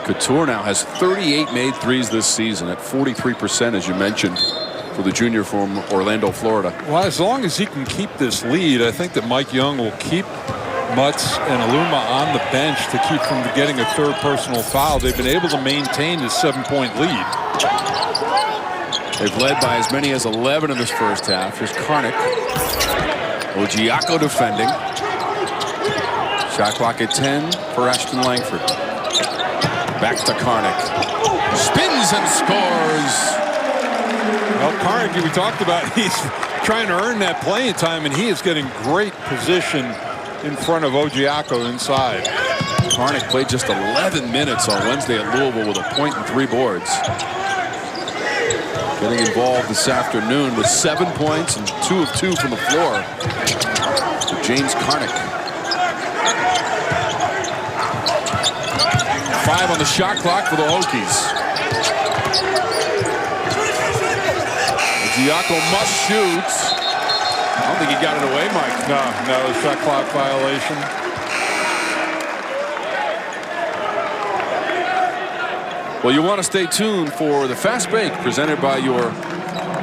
[SPEAKER 2] Couture now has 38 made threes this season at 43%, as you mentioned, for the junior from Orlando, Florida.
[SPEAKER 3] Well, as long as he can keep this lead, I think that Mike Young will keep Mutz and Aluma on the bench to keep from getting a third personal foul. They've been able to maintain this 7-point lead.
[SPEAKER 2] They've led by as many as 11 in this first half. Here's Karnik. Ojiako defending. Shot clock at 10 for Ashton-Langford. Back to Karnik. Spins and scores.
[SPEAKER 3] Well, Karnik, we talked about, he's trying to earn that playing time, and he is getting great position in front of Ojiako inside.
[SPEAKER 2] Karnik played just 11 minutes on Wednesday at Louisville with a point and 3 boards. Getting involved this afternoon with 7 points and 2 of 2 from the floor for James Karnik. 5 on the shot clock for the Hokies. Ojiako must shoot. I don't think he got it away, Mike.
[SPEAKER 3] No, shot clock violation.
[SPEAKER 2] Well, you want to stay tuned for the Fast Break presented by your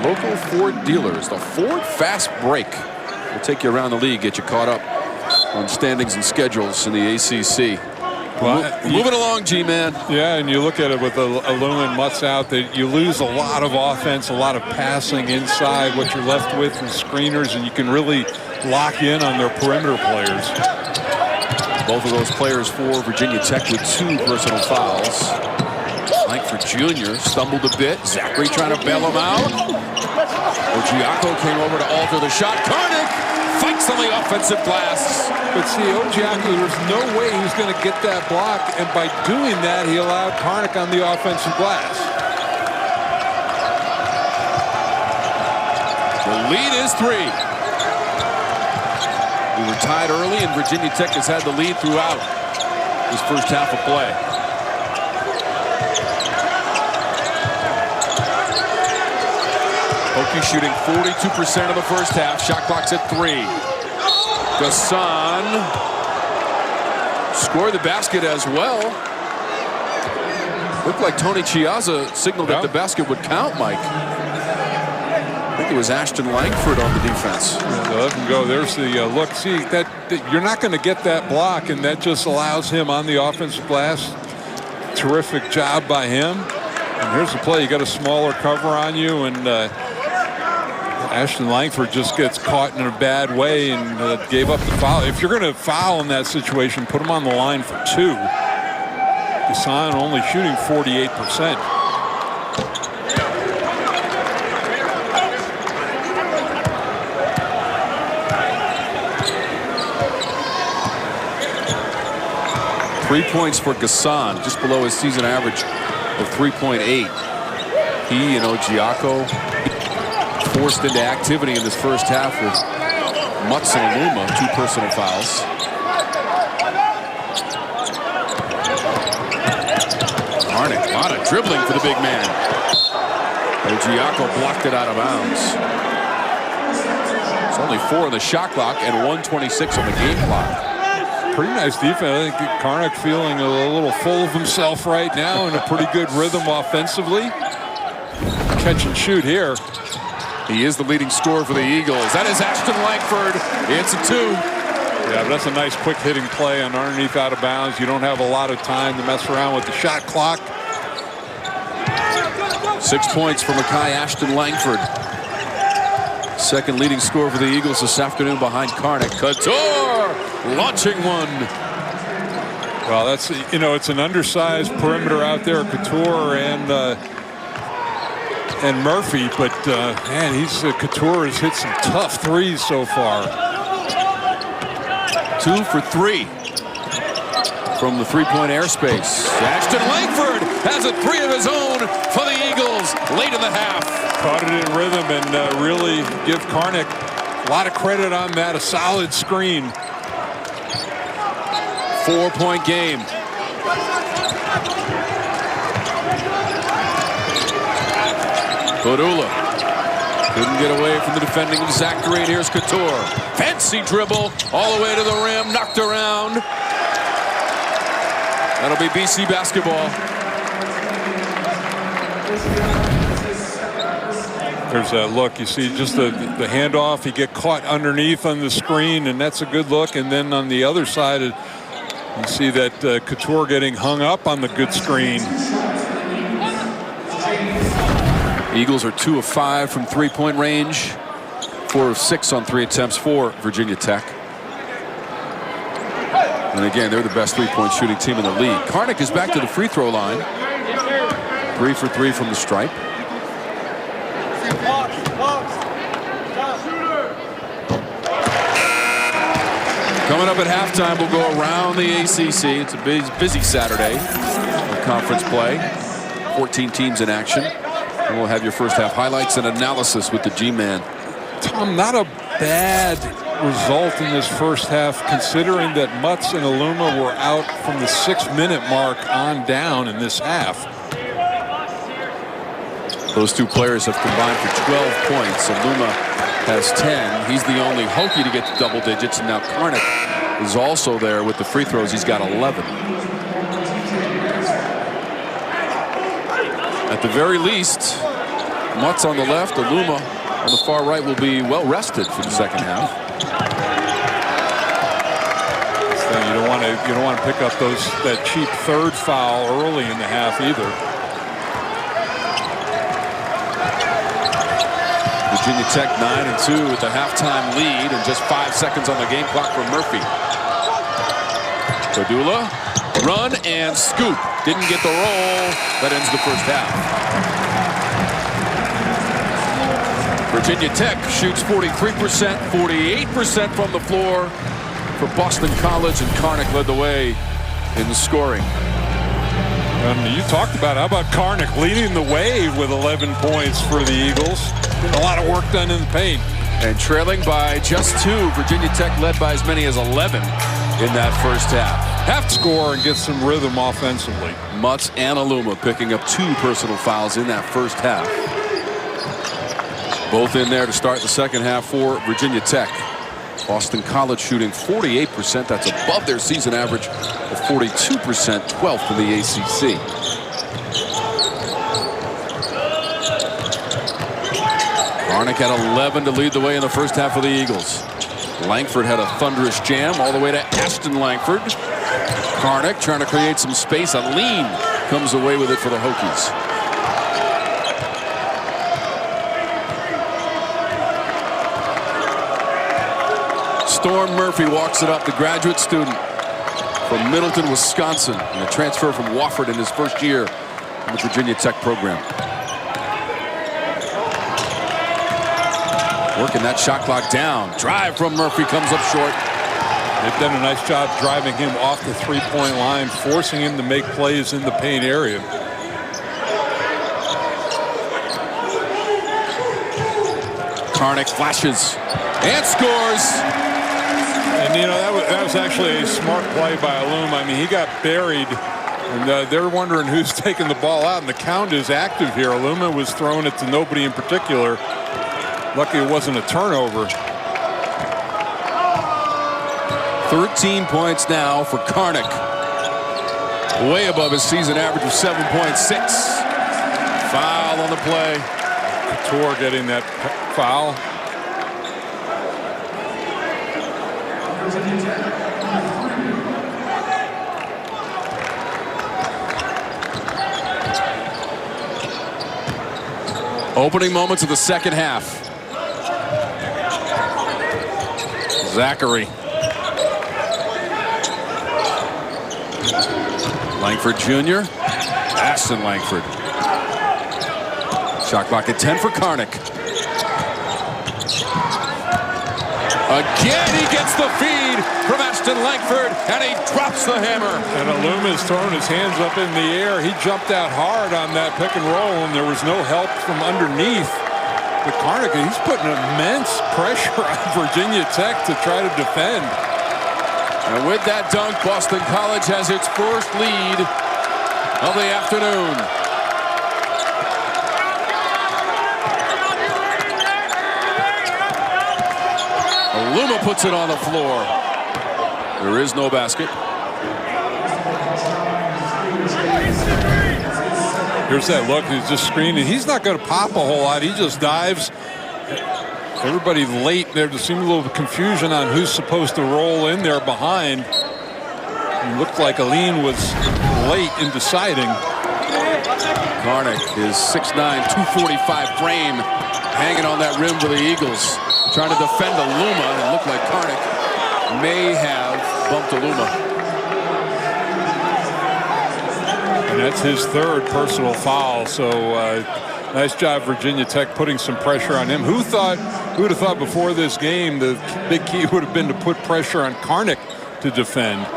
[SPEAKER 2] local Ford dealers. The Ford Fast Break will take you around the league, get you caught up on standings and schedules in the ACC. Well, moving along, G-Man.
[SPEAKER 3] Yeah, and you look at it with Aluma and Mutz out, that you lose a lot of offense, a lot of passing inside. What you're left with is screeners, and you can really lock in on their perimeter players.
[SPEAKER 2] Both of those players for Virginia Tech with 2 personal fouls. Langford Jr. stumbled a bit. Zachary trying to bail him out. Ojiako came over to alter the shot. Karnik fights on the offensive glass.
[SPEAKER 3] But see, Ojiaku, there's no way he was going to get that block, and by doing that, he allowed Karnik on the offensive glass.
[SPEAKER 2] The lead is 3. We were tied early, and Virginia Tech has had the lead throughout this first half of play. Hokies shooting 42% of the first half. Shot clock's at 3. Gasson scored the basket as well. Looked like Tony Chiazza signaled that the basket would count, Mike. I think it was Ashton-Langford on the defense.
[SPEAKER 3] Let him go. There's the look. See, that you're not going to get that block, and that just allows him on the offensive glass. Terrific job by him. And here's the play. You got a smaller cover on you, and Ashton-Langford just gets caught in a bad way and gave up the foul. If you're going to foul in that situation, put him on the line for 2. Gasson only shooting 48%.
[SPEAKER 2] Three points for Gasson, just below his season average of 3.8. He and Ojiaku forced into activity in this first half with Mutz and Aluma, 2 personal fouls. Karnik, a lot of dribbling for the big man. Ojiaku blocked it out of bounds. It's only 4 on the shot clock and 1:26 on the game clock.
[SPEAKER 3] Pretty nice defense. I think Karnik feeling a little full of himself right now in a pretty good rhythm offensively. Catch and shoot here.
[SPEAKER 2] He is the leading scorer for the Eagles. That is Ashton-Langford. It's a 2.
[SPEAKER 3] Yeah, but that's a nice quick hitting play on underneath out of bounds. You don't have a lot of time to mess around with the shot clock.
[SPEAKER 2] 6 points for Makai Ashton-Langford. Second leading scorer for the Eagles this afternoon behind Karnik. Couture launching one.
[SPEAKER 3] Well, that's, it's an undersized perimeter out there, Couture and Murphy, but man, Couture has hit some tough threes so far.
[SPEAKER 2] 2 for 3 from the three-point airspace. Ashton-Langford has a 3 of his own for the Eagles late in the half.
[SPEAKER 3] Caught it in rhythm and really give Karnik a lot of credit on that. A solid screen.
[SPEAKER 2] 4-point game. Padula couldn't get away from the defending of Zachary, and here's Couture. Fancy dribble all the way to the rim, knocked around. That'll be BC basketball.
[SPEAKER 3] There's that look. You see just the handoff. He get caught underneath on the screen, and that's a good look. And then on the other side, you see that Couture getting hung up on the good screen.
[SPEAKER 2] Eagles are 2 of 5 from three-point range. 4 of 6 on 3 attempts for Virginia Tech. And again, they're the best three-point shooting team in the league. Karnik is back to the free throw line. 3 for 3 from the stripe. Coming up at halftime, we'll go around the ACC. It's a busy Saturday of conference play. 14 teams in action. And we'll have your first half highlights and analysis with the G-Man.
[SPEAKER 3] Tom, not a bad result in this first half, considering that Mutz and Aluma were out from the 6-minute mark on down in this half.
[SPEAKER 2] Those 2 players have combined for 12 points. Aluma has 10. He's the only Hokie to get to double digits, and now Karnik is also there with the free throws. He's got 11. At the very least, Mutz on the left, Aluma on the far right will be well rested for the second half.
[SPEAKER 3] You don't want to pick up that cheap third foul early in the half either.
[SPEAKER 2] Virginia Tech 9-2 with the halftime lead and just 5 seconds on the game clock for Murphy. Padula, run and scoop. Didn't get the roll. That ends the first half. Virginia Tech shoots 43%, 48% from the floor. for Boston College, and Karnik led the way in scoring.
[SPEAKER 3] You talked about how about Karnik leading the way with 11 points for the Eagles. Getting a lot of work done in the paint.
[SPEAKER 2] And trailing by just 2, Virginia Tech led by as many as 11 in that first half.
[SPEAKER 3] Have to score and get some rhythm offensively.
[SPEAKER 2] Mutz and Aluma picking up 2 personal fouls in that first half. Both in there to start the second half for Virginia Tech. Boston College shooting 48%. That's above their season average of 42%, 12th in the ACC. Karnik had 11 to lead the way in the first half for the Eagles. Langford had a thunderous jam all the way to Ashton-Langford. Karnik trying to create some space. A lean comes away with it for the Hokies. Storm Murphy walks it up, the graduate student from Middleton, Wisconsin, and a transfer from Wofford in his first year in the Virginia Tech program. Working that shot clock down. Drive from Murphy comes up short.
[SPEAKER 3] They've done a nice job driving him off the three-point line, forcing him to make plays in the paint area.
[SPEAKER 2] Karnik flashes and scores.
[SPEAKER 3] And you know that was actually a smart play by Aluma. I mean, he got buried, and they're wondering who's taking the ball out. And the count is active here. Aluma was throwing it to nobody in particular. Lucky it wasn't a turnover.
[SPEAKER 2] 13 points now for Karnik. Way above his season average of 7.6. Foul on the play.
[SPEAKER 3] Couture getting that foul.
[SPEAKER 2] Opening moments of the second half. Zachary. Langford Jr. Ashton-Langford. Shot clock at 10 for Karnik. Again, he gets the feed from Ashton-Langford, and he drops the hammer.
[SPEAKER 3] And Aluma's throwing his hands up in the air. He jumped out hard on that pick and roll, and there was no help from underneath. But Karnik, he's putting immense pressure on Virginia Tech to try to defend.
[SPEAKER 2] And with that dunk, Boston College has its first lead of the afternoon. Aluma puts it on the floor. There is no basket.
[SPEAKER 3] Here's that look. He's just screening. He's not going to pop a whole lot. He just dives. Everybody late. There seemed a little confusion on who's supposed to roll in there behind. It looked like Aline was late in deciding.
[SPEAKER 2] Karnik, his 6'9", 245 frame, hanging on that rim for the Eagles. Trying to defend Aluma, and it looked like Karnik may have bumped Aluma.
[SPEAKER 3] And that's his third personal foul. So nice job, Virginia Tech, putting some pressure on him. Who would have thought before this game the big key would have been to put pressure on Karnik to defend?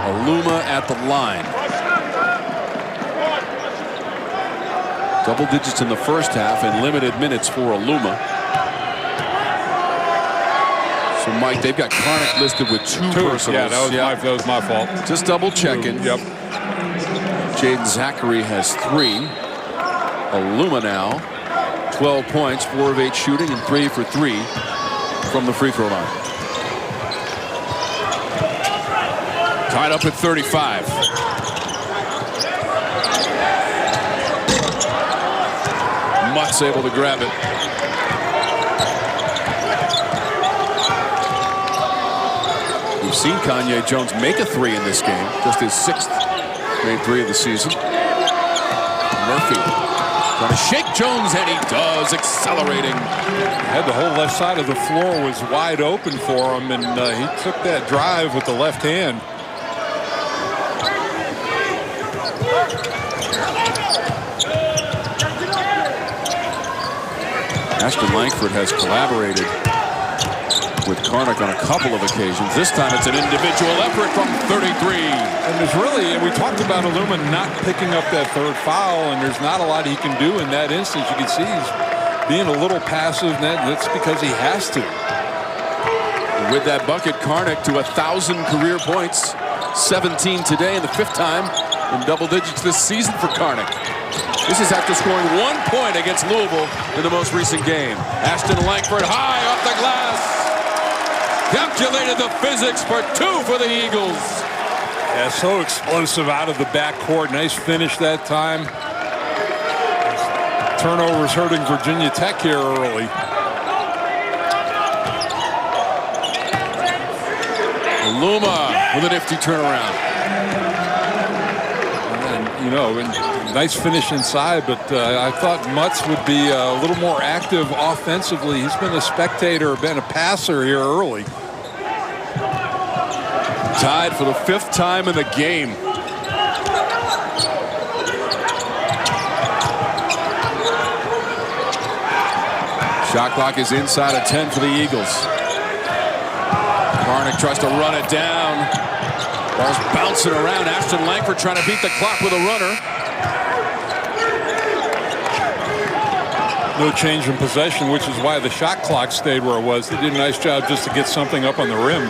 [SPEAKER 2] Aluma at the line. Double digits in the first half and limited minutes for Aluma. So, Mike, they've got Karnik listed with two personals.
[SPEAKER 3] Yeah, that was my fault.
[SPEAKER 2] Just double checking.
[SPEAKER 3] Yep.
[SPEAKER 2] Jaden Zachary has 3. Aluma now, 12 points, 4 of 8 shooting, and 3 for 3 from the free throw line. Tied up at 35. Mutt's able to grab it. We've seen Kanye Jones make a 3 in this game. Just his 6th made 3 of the season. Murphy trying to shake Jones, and he does, accelerating.
[SPEAKER 3] Had the whole left side of the floor was wide open for him, and he took that drive with the left hand.
[SPEAKER 2] Ashton-Langford has collaborated with Karnik on a couple of occasions. This time it's an individual effort from 33.
[SPEAKER 3] And there's really, we talked about Aluma not picking up that third foul, and there's not a lot he can do in that instance. You can see he's being a little passive, and that's because he has to.
[SPEAKER 2] With that bucket, Karnik to 1,000 career points. 17 today, and the 5th time in double digits this season for Karnik. This is after scoring 1 point against Louisville in the most recent game. Ashton-Langford high off the glass. Calculated the physics for 2 for the Eagles.
[SPEAKER 3] Yeah, so explosive out of the backcourt. Nice finish that time. Turnovers hurting Virginia Tech here early.
[SPEAKER 2] Aluma with a nifty turnaround.
[SPEAKER 3] And, you know, nice finish inside, but I thought Mutz would be a little more active offensively. He's been a spectator, been a passer here early.
[SPEAKER 2] Tied for the 5th time in the game. Shot clock is inside of 10 for the Eagles. Karnik tries to run it down. Ball's bouncing around. Ashton-Langford trying to beat the clock with a runner.
[SPEAKER 3] No change in possession, which is why the shot clock stayed where it was. They did a nice job just to get something up on the rim.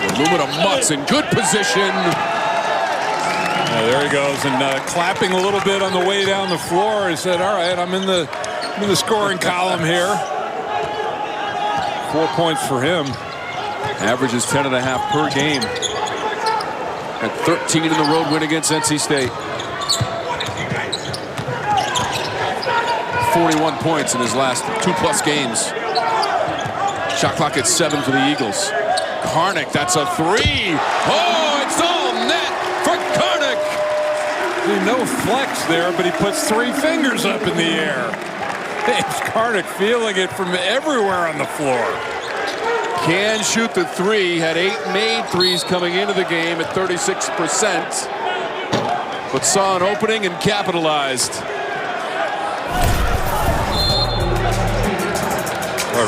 [SPEAKER 2] Aluma to Mutz in good position.
[SPEAKER 3] There he goes, and clapping a little bit on the way down the floor. He said, all right, I'm in the scoring column here. 4 points for him.
[SPEAKER 2] Averages 10.5 per game. And 13 in the road win against NC State. 41 points in his last 2+ games. Shot clock at 7 for the Eagles. Karnik, that's a 3. Oh, it's all net for Karnik.
[SPEAKER 3] No flex there, but he puts 3 fingers up in the air. It's Karnik feeling it from everywhere on the floor.
[SPEAKER 2] Can shoot the 3. Had 8 made threes coming into the game at 36%. But saw an opening and capitalized.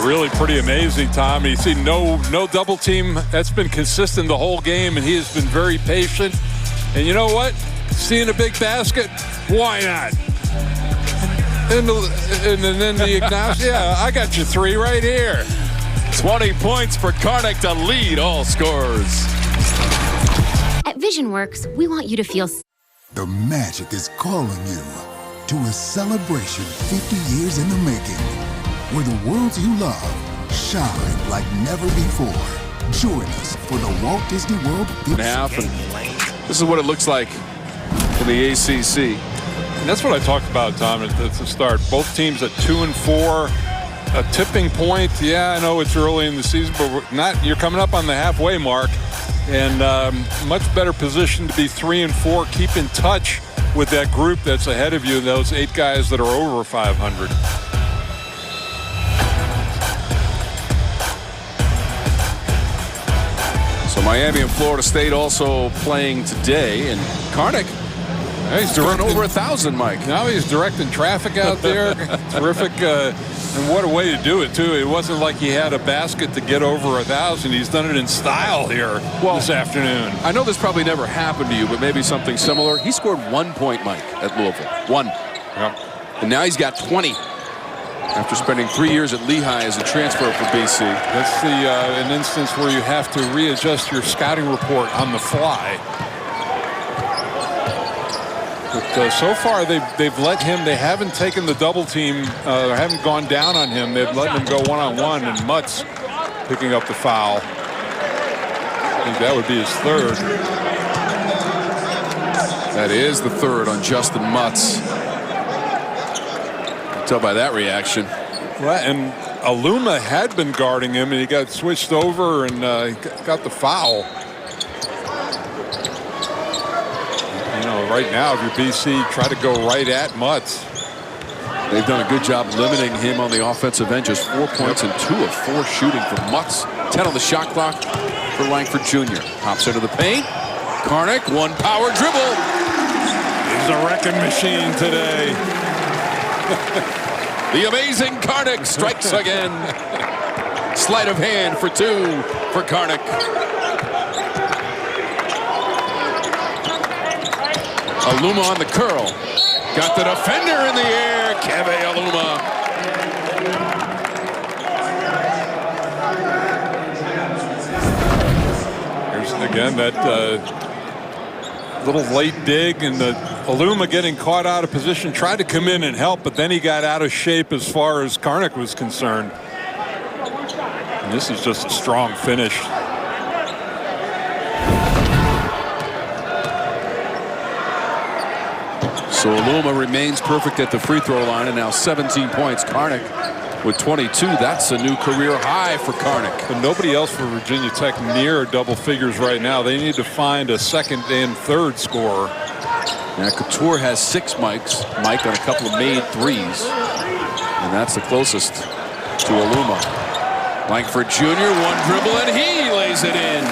[SPEAKER 3] Really pretty amazing, Tom. You see no double team. That's been consistent the whole game, and he has been very patient. And you know what? Seeing a big basket, why not? And then the acknowledge, yeah, I got your 3 right here.
[SPEAKER 2] 20 points for Karnik to lead all scorers.
[SPEAKER 5] At VisionWorks, we want you to feel...
[SPEAKER 6] The magic is calling you to a celebration 50 years in the making, where the worlds you love shine like never before. Join us for the Walt Disney World 50.
[SPEAKER 2] And this is what it looks like in the ACC.
[SPEAKER 3] And that's what I talked about, Tom, at the start. Both teams at 2-4. A tipping point. Yeah, I know it's early in the season, but you're coming up on the halfway mark, and much better position to be 3-4. Keep in touch with that group that's ahead of you, those 8 guys that are over 500.
[SPEAKER 2] So Miami and Florida State also playing today, and Karnik, he's doing over 1,000, Mike.
[SPEAKER 3] Now he's directing traffic out there. Terrific. And what a way to do it, too. It wasn't like he had a basket to get over 1,000. He's done it in style here this afternoon.
[SPEAKER 2] I know this probably never happened to you, but maybe something similar. He scored 1 point, Mike, at Louisville. 1.
[SPEAKER 3] Yep.
[SPEAKER 2] And now he's got 20 after spending 3 years at Lehigh as a transfer for BC.
[SPEAKER 3] That's an instance where you have to readjust your scouting report on the fly. But so far, they've let him. They haven't taken the double team. They haven't gone down on him. They've let him go one-on-one, and Mutz picking up the foul. I think that would be his 3rd.
[SPEAKER 2] That is the 3rd on Justin Mutz. You can tell by that reaction.
[SPEAKER 3] Well, and Aluma had been guarding him, and he got switched over and got the foul. Right now, if you're BC, try to go right at Mutz.
[SPEAKER 2] They've done a good job limiting him on the offensive end. Just 4 points and 2 of 4 shooting for Mutz. 10 on the shot clock for Langford Jr. Hops into the paint. Karnik, 1 power dribble.
[SPEAKER 3] is a wrecking machine today.
[SPEAKER 2] The amazing Karnik strikes again. Sleight of hand for 2 for Karnik. Aluma on the curl. Got the defender in the air. Keve Aluma.
[SPEAKER 3] Here's again that little late dig, and the Aluma getting caught out of position, tried to come in and help, but then he got out of shape as far as Karnik was concerned. And this is just a strong finish.
[SPEAKER 2] So Aluma remains perfect at the free throw line, and now 17 points. Karnik with 22. That's a new career high for Karnik.
[SPEAKER 3] But nobody else for Virginia Tech near double figures right now. They need to find a second and third scorer.
[SPEAKER 2] Now Couture has 6 mics. Mike on a couple of made threes. And that's the closest to Aluma. Langford Jr. one dribble and he lays it in.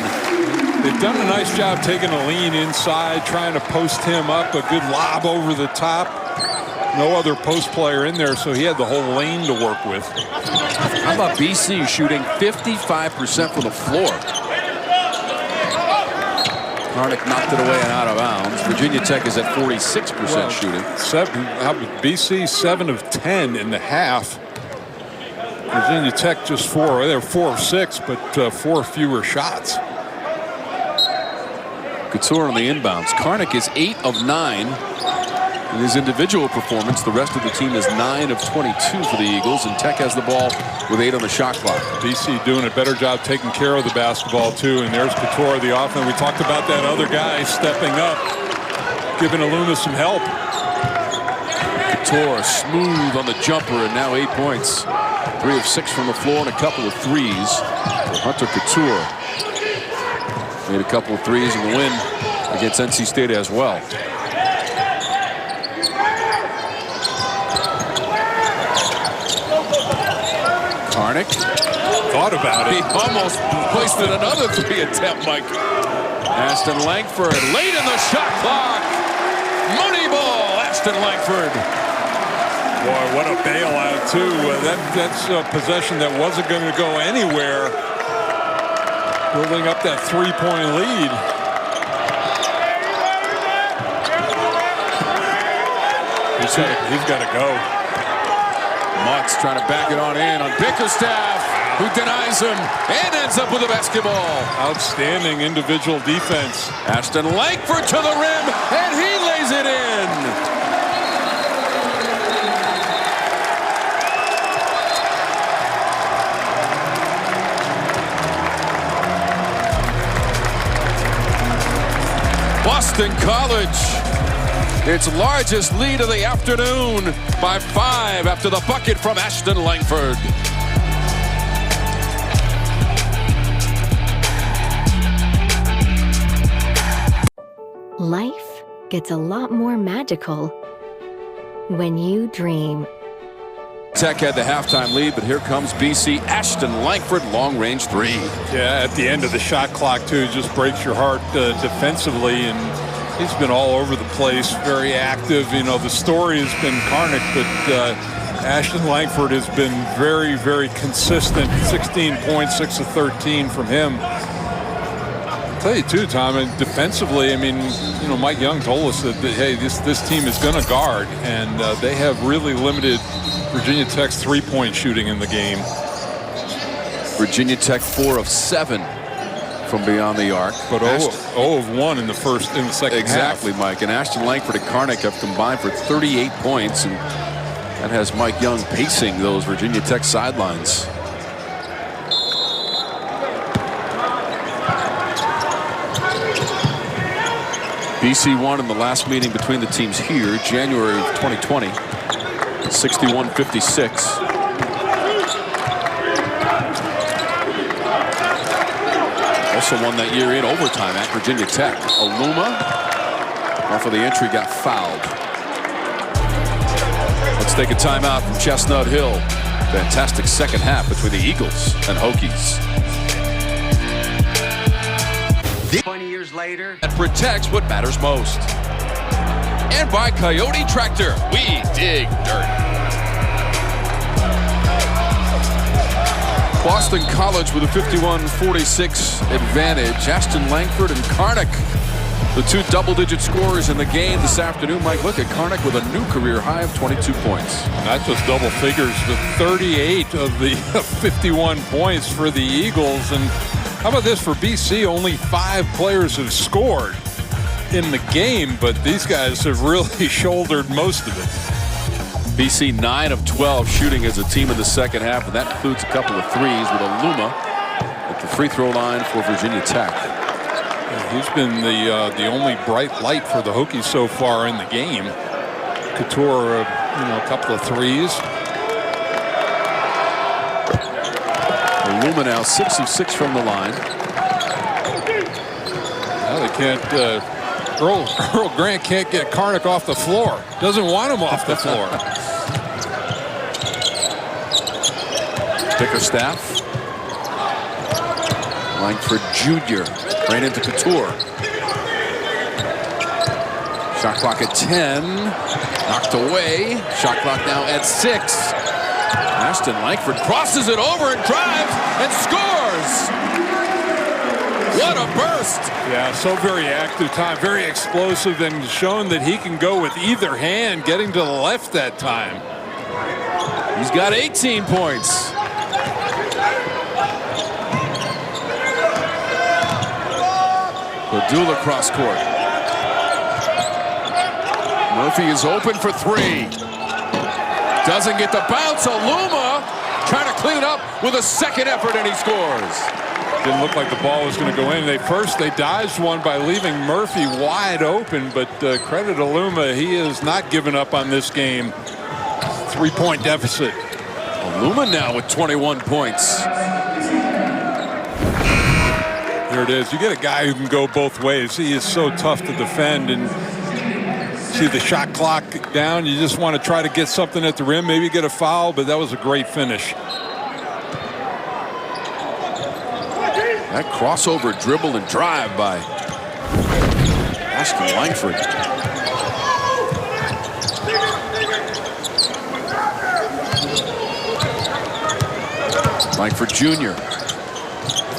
[SPEAKER 3] They've done a nice job taking a lean inside, trying to post him up. A good lob over the top. No other post player in there, so he had the whole lane to work with.
[SPEAKER 2] How about BC shooting 55% from the floor? Karnik knocked it away and out of bounds. Virginia Tech is at 46% shooting.
[SPEAKER 3] BC 7 of 10 in the half. Virginia Tech just 4. They're 4 of 6, but 4 fewer shots.
[SPEAKER 2] Couture on the inbounds. Karnik is 8 of 9 in his individual performance. The rest of the team is 9 of 22 for the Eagles, and Tech has the ball with 8 on the shot clock.
[SPEAKER 3] BC doing a better job taking care of the basketball too, and there's Couture, the offense. We talked about that other guy stepping up, giving Aluma some help.
[SPEAKER 2] Couture smooth on the jumper, and now 8 points. 3 of 6 from the floor and a couple of threes for Hunter Couture. Made a couple of threes in the win against NC State as well. Karnik
[SPEAKER 3] thought about it.
[SPEAKER 2] He almost wasted another 3 attempt, Mike. Ashton-Langford late in the shot clock. Money ball, Ashton-Langford.
[SPEAKER 3] Boy, what a bailout too. That's a possession that wasn't going to go anywhere. Building up that 3-point lead. He's got to go.
[SPEAKER 2] Mutz trying to back it on in on Bickerstaff, who denies him and ends up with a basketball.
[SPEAKER 3] Outstanding individual defense.
[SPEAKER 2] Ashton-Langford to the rim, and he lays it in. Boston College, its largest lead of the afternoon by 5 after the bucket from Ashton-Langford.
[SPEAKER 7] Life gets a lot more magical when you dream.
[SPEAKER 2] Tech had the halftime lead, but here comes BC. Ashton-Langford, long-range 3.
[SPEAKER 3] Yeah, at the end of the shot clock, too, just breaks your heart defensively, and he's been all over the place, very active. You know, the story has been Karnik, but Ashton-Langford has been very, very consistent. 16 points, 6 of 13 from him. I'll tell you, too, Tom, and defensively, I mean, you know, Mike Young told us that hey, this team is going to guard, and they have really limited Virginia Tech's 3-point shooting in the game.
[SPEAKER 2] Virginia Tech 4 of 7 from beyond the arc.
[SPEAKER 3] But 0 of 1 in the second
[SPEAKER 2] exactly,
[SPEAKER 3] half.
[SPEAKER 2] Mike. And Ashton-Langford and Karnik have combined for 38 points, and that has Mike Young pacing those Virginia Tech sidelines. BC won in the last meeting between the teams here, January of 2020. 61-56. Also won that year in overtime at Virginia Tech. Aluma, off of the entry, got fouled. Let's take a timeout from Chestnut Hill. Fantastic second half between the Eagles and Hokies.
[SPEAKER 8] 20 years later.
[SPEAKER 2] That protects what matters most. and by Coyote Tractor. We dig dirt. Boston College with a 51-46 advantage. Ashton-Langford and Karnik, the two double-digit scorers in the game this afternoon. Mike, look at Karnik with a new career high of 22 points.
[SPEAKER 3] Not just double figures, but 38 of the 51 points for the Eagles. And how about this for BC? Only 5 players have scored in the game, but these guys have really shouldered most of it.
[SPEAKER 2] BC 9 of 12 shooting as a team in the second half, and that includes a couple of threes with Aluma at the free throw line for Virginia Tech.
[SPEAKER 3] Yeah, he's been the only bright light for the Hokies so far in the game. Couture, a couple of threes.
[SPEAKER 2] Aluma now 6 of 6 from the line.
[SPEAKER 3] Now they can't. Earl Grant can't get Karnik off the floor. Doesn't want him off the floor.
[SPEAKER 2] Bickerstaff. Langford Jr. ran into Couture. Shot clock at 10. Knocked away. Shot clock now at 6. Ashton-Langford crosses it over and drives and scores. What a burst.
[SPEAKER 3] Yeah, so very active time, very explosive, and shown that he can go with either hand, getting to the left that time.
[SPEAKER 2] He's got 18 points. Padula cross court. Murphy is open for 3. Doesn't get the bounce. Aluma trying to clean up with a second effort, and he scores.
[SPEAKER 3] Didn't look like the ball was going to go in. They dodged one by leaving Murphy wide open, but credit Aluma, he has not given up on this game. 3-point deficit.
[SPEAKER 2] Aluma now with 21 points.
[SPEAKER 3] There it is. You get a guy who can go both ways. He is so tough to defend, and see the shot clock down. You just want to try to get something at the rim, maybe get a foul, but that was a great finish.
[SPEAKER 2] That crossover dribble and drive by Ashton-Langford. Langford Jr.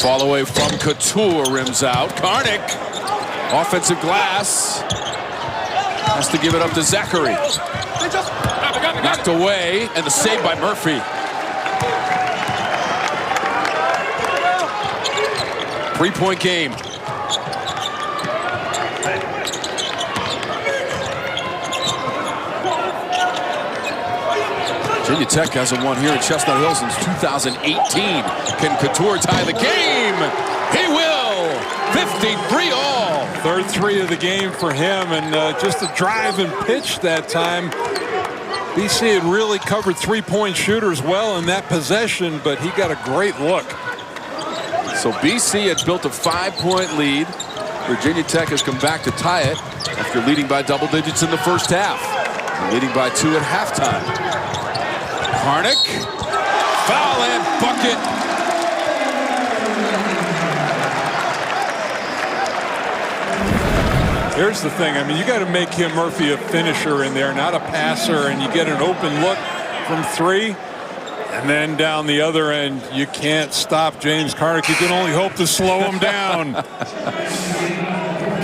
[SPEAKER 2] Fall away from Couture, rims out. Karnik, offensive glass. Has to give it up to Zachary. Knocked away, and the save by Murphy. 3-point game. Virginia Tech hasn't won here in Chestnut Hill since 2018. Can Couture tie the game? He will. 53-all.
[SPEAKER 3] Third 3 of the game for him, and just a drive and pitch that time. BC had really covered 3-point shooters well in that possession, but he got a great look.
[SPEAKER 2] So BC had built a 5-point lead. Virginia Tech has come back to tie it after leading by double digits in the first half. Leading by 2 at halftime. Karnik, foul and bucket.
[SPEAKER 3] Here's the thing. I mean, you got to make him, Murphy, a finisher in there, not a passer, and you get an open look from 3. And then down the other end, you can't stop James Karnik. You can only hope to slow him down.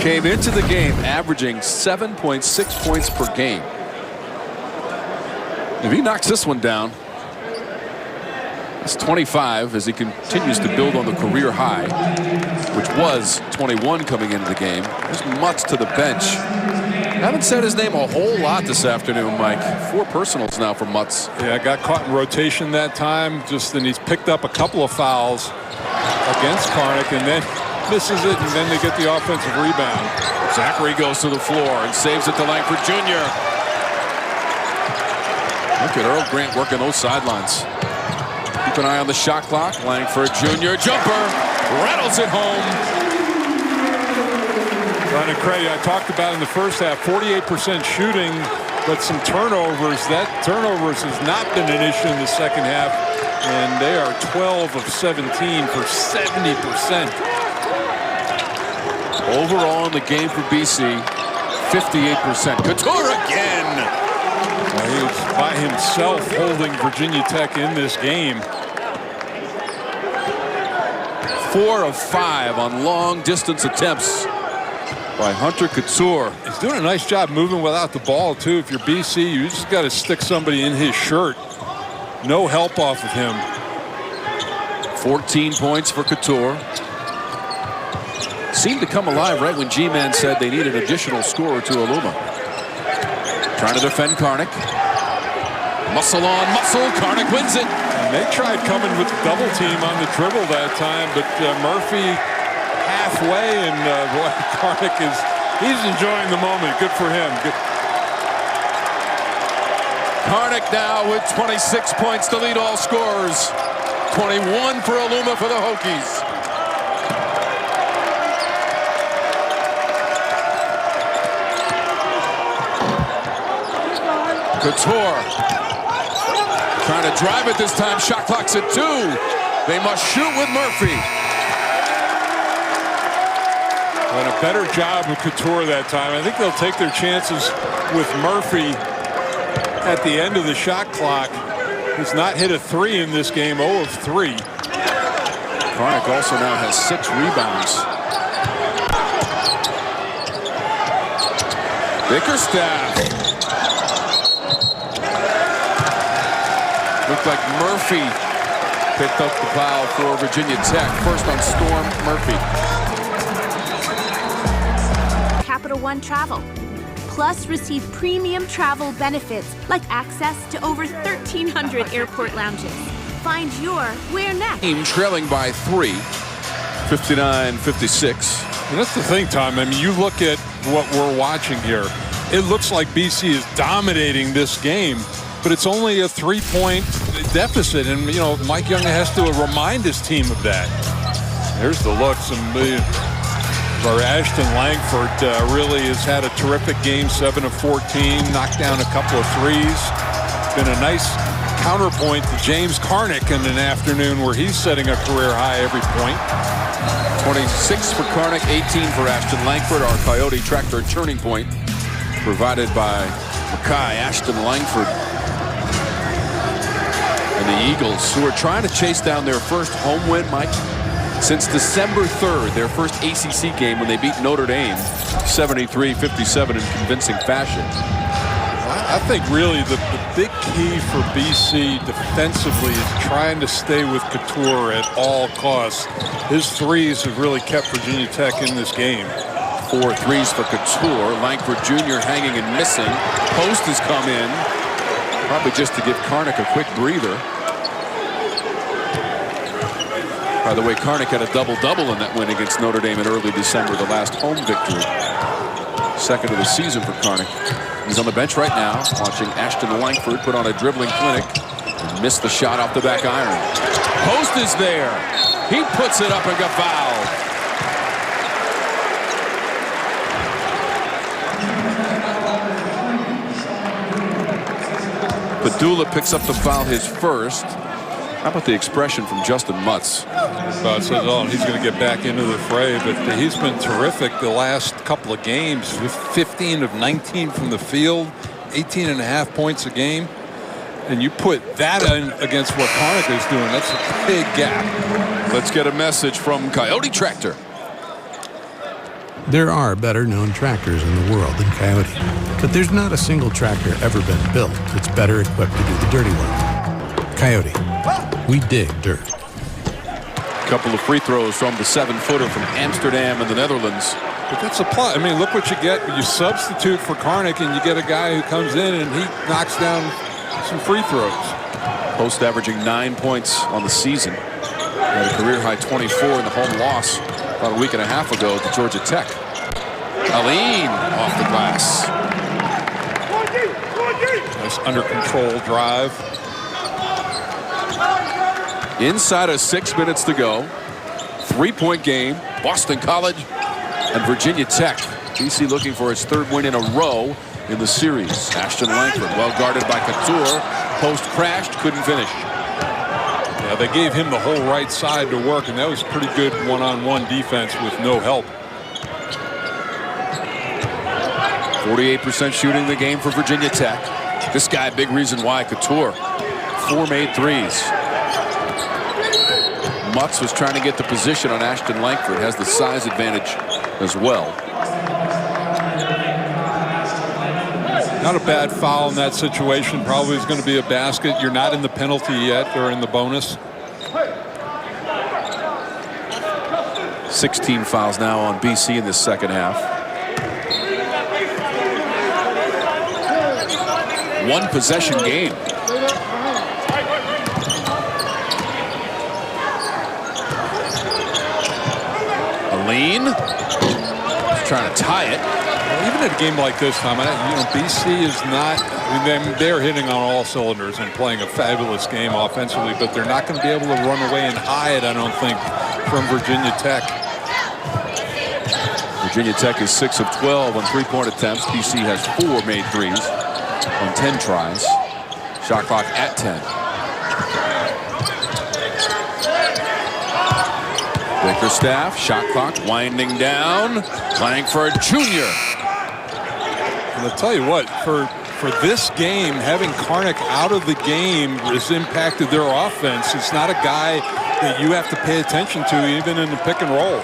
[SPEAKER 2] Came into the game averaging 7.6 points per game. If he knocks this one down, it's 25 as he continues to build on the career high, which was 21 coming into the game. There's Mutz to the bench. Haven't said his name a whole lot this afternoon, Mike. 4 personals now for Mutz.
[SPEAKER 3] Yeah, got caught in rotation that time. And he's picked up a couple of fouls against Karnik, and then misses it, and then they get the offensive rebound.
[SPEAKER 2] Zachary goes to the floor and saves it to Langford Jr. Look at Earl Grant working those sidelines. Keep an eye on the shot clock. Langford Jr. jumper rattles it home.
[SPEAKER 3] Ron Craig, I talked about in the first half, 48% shooting, but some turnovers. That turnovers has not been an issue in the second half, and they are 12 of 17 for 70%.
[SPEAKER 2] Overall in the game for BC, 58%. Couture again.
[SPEAKER 3] He was by himself holding Virginia Tech in this game.
[SPEAKER 2] 4 of 5 on long distance attempts by Hunter Couture.
[SPEAKER 3] He's doing a nice job moving without the ball too. If you're BC, you just got to stick somebody in his shirt. No help off of him.
[SPEAKER 2] 14 points for Couture. Seemed to come alive right when G-Man said they need an additional scorer to Aluma. Trying to defend Karnik. Muscle on muscle. Karnik wins it.
[SPEAKER 3] And they tried coming with the double team on the dribble that time, but Murphy halfway, and boy, Karnik he's enjoying the moment. Good for him. Good.
[SPEAKER 2] Karnik now with 26 points to lead all scorers. 21 for Aluma for the Hokies. Couture trying to drive it this time. Shot clock's at 2. They must shoot with Murphy.
[SPEAKER 3] And a better job with Couture that time. I think they'll take their chances with Murphy at the end of the shot clock. He's not hit a 3 in this game. 0 of 3.
[SPEAKER 2] Karnik also now has 6 rebounds. Bickerstaff. Looked like Murphy picked up the foul for Virginia Tech. First on Storm, Murphy.
[SPEAKER 8] Capital One Travel. Plus, receive premium travel benefits like access to over 1,300 airport lounges. Find your where next.
[SPEAKER 2] Team trailing by 3, 59-56.
[SPEAKER 3] And that's the thing, Tom. I mean, you look at what we're watching here. It looks like BC is dominating this game, but it's only a 3-point deficit. And, you know, Mike Young has to remind his team of that. There's the look. Ashton-Langford really has had a terrific game, 7 of 14, knocked down a couple of threes. Been a nice counterpoint to James Karnik in an afternoon where he's setting a career high every point.
[SPEAKER 2] 26 for Karnik, 18 for Ashton-Langford. Our Coyote Tractor turning point provided by Makai Ashton-Langford. And the Eagles, who are trying to chase down their first home win, Mike, since December 3rd, their first ACC game when they beat Notre Dame 73-57 in convincing fashion.
[SPEAKER 3] I think really the big key for BC defensively is trying to stay with Couture at all costs. His threes have really kept Virginia Tech in this game.
[SPEAKER 2] 4 threes for Couture. Langford Jr. hanging and missing. Post has come in, probably just to give Karnik a quick breather. By the way, Karnik had a double-double in that win against Notre Dame in early December, the last home victory. Second of the season for Karnik. He's on the bench right now, watching Ashton-Langford put on a dribbling clinic and missed the shot off the back iron. Post is there. He puts it up and got fouled. Padula picks up the foul, his first. How about the expression from Justin Mutz?
[SPEAKER 3] It says, oh, he's going to get back into the fray, but he's been terrific the last couple of games with 15 of 19 from the field, 18.5 points a game. And you put that in against what Karnik is doing, that's a big gap.
[SPEAKER 2] Let's get a message from Coyote Tractor.
[SPEAKER 9] There are better known tractors in the world than Coyote, but there's not a single tractor ever been built that's better equipped to do the dirty work. Coyote, we dig dirt.
[SPEAKER 2] Couple of free throws from the 7-footer from Amsterdam in the Netherlands.
[SPEAKER 3] But that's a plus. I mean, look what you get when you substitute for Karnik and you get a guy who comes in and he knocks down some free throws.
[SPEAKER 2] Post averaging 9 points on the season. Had a career high 24 in the home loss about a week and a half ago to Georgia Tech. Aline off the glass.
[SPEAKER 3] Nice under control drive.
[SPEAKER 2] Inside of 6 minutes to go. 3-point game. Boston College and Virginia Tech. BC looking for its 3rd win in a row in the series. Ashton-Langford well guarded by Couture. Post crashed, couldn't finish.
[SPEAKER 3] Yeah, they gave him the whole right side to work, and that was pretty good one-on-one defense with no help.
[SPEAKER 2] 48% shooting the game for Virginia Tech. This guy, big reason why. Couture, 4 made threes. Mutz was trying to get the position on Ashton-Langford. Has the size advantage as well.
[SPEAKER 3] Not a bad foul in that situation. Probably is going to be a basket. You're not in the penalty yet. They're in the bonus.
[SPEAKER 2] 16 fouls now on BC in the second half. One possession game. Aline trying to tie it.
[SPEAKER 3] Well, even at a game like this, Tom, BC is not. They're hitting on all cylinders and playing a fabulous game offensively, but they're not going to be able to run away and hide, I don't think, from Virginia Tech.
[SPEAKER 2] Virginia Tech is 6 of 12 on three-point attempts. BC has 4 made threes on 10 tries. Shot clock at 10. Bickerstaff, shot clock winding down. Langford Jr.
[SPEAKER 3] And I'll tell you what, for this game, having Karnik out of the game has impacted their offense. It's not a guy that you have to pay attention to, even in the pick and roll.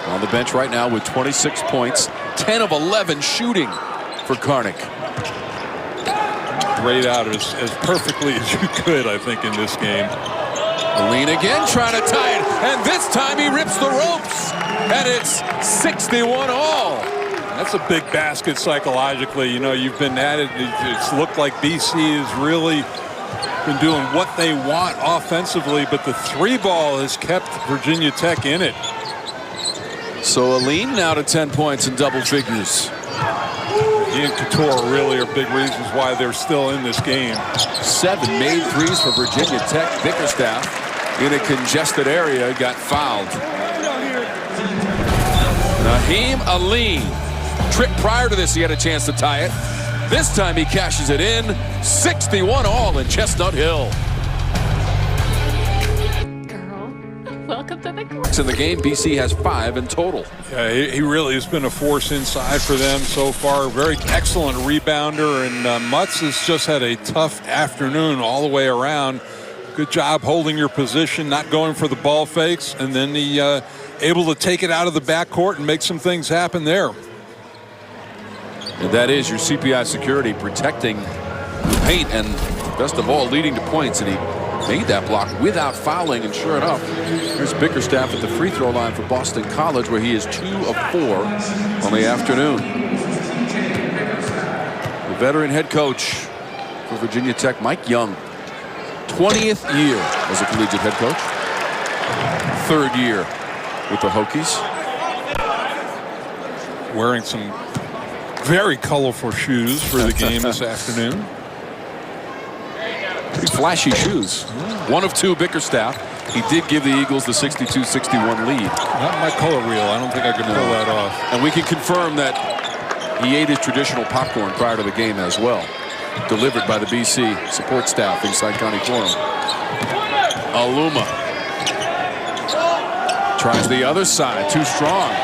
[SPEAKER 2] On the bench right now with 26 points, 10 of 11 shooting for Karnik.
[SPEAKER 3] Grayed out as perfectly as you could, I think, in this game.
[SPEAKER 2] Aline again trying to tie it, and this time he rips the ropes, and it's 61 all.
[SPEAKER 3] That's a big basket psychologically. You've been at it. It's looked like BC has really been doing what they want offensively, but the three ball has kept Virginia Tech in it.
[SPEAKER 2] So Aline now to 10 points in double figures.
[SPEAKER 3] He and Couture really are big reasons why they're still in this game.
[SPEAKER 2] 7 made threes for Virginia Tech. Bickerstaff in a congested area got fouled. Naheem Aline. Trip prior to this, he had a chance to tie it. This time he cashes it in. 61 all in Chestnut Hill.
[SPEAKER 5] Welcome to the court.
[SPEAKER 2] In the game, BC has 5 in total.
[SPEAKER 3] Yeah, he really has been a force inside for them so far. Very excellent rebounder, and Mutz has just had a tough afternoon all the way around. Good job holding your position, not going for the ball fakes, and then he able to take it out of the backcourt and make some things happen there.
[SPEAKER 2] And that is your CPI security, protecting the paint and best of all leading to points, and he made that block without fouling, and sure enough, here's Bickerstaff at the free throw line for Boston College, where he is 2 of 4 on the afternoon. The veteran head coach for Virginia Tech, Mike Young, 20th year as a collegiate head coach, 3rd year with the Hokies.
[SPEAKER 3] Wearing some very colorful shoes for the game this afternoon.
[SPEAKER 2] Pretty flashy shoes. 1 of 2 Bickerstaff. He did give the Eagles the 62-61 lead.
[SPEAKER 3] Not my color wheel. I don't think I could pull that off.
[SPEAKER 2] And we can confirm that he ate his traditional popcorn prior to the game as well. Delivered by the BC support staff inside County Forum. Aluma tries the other side. Too strong.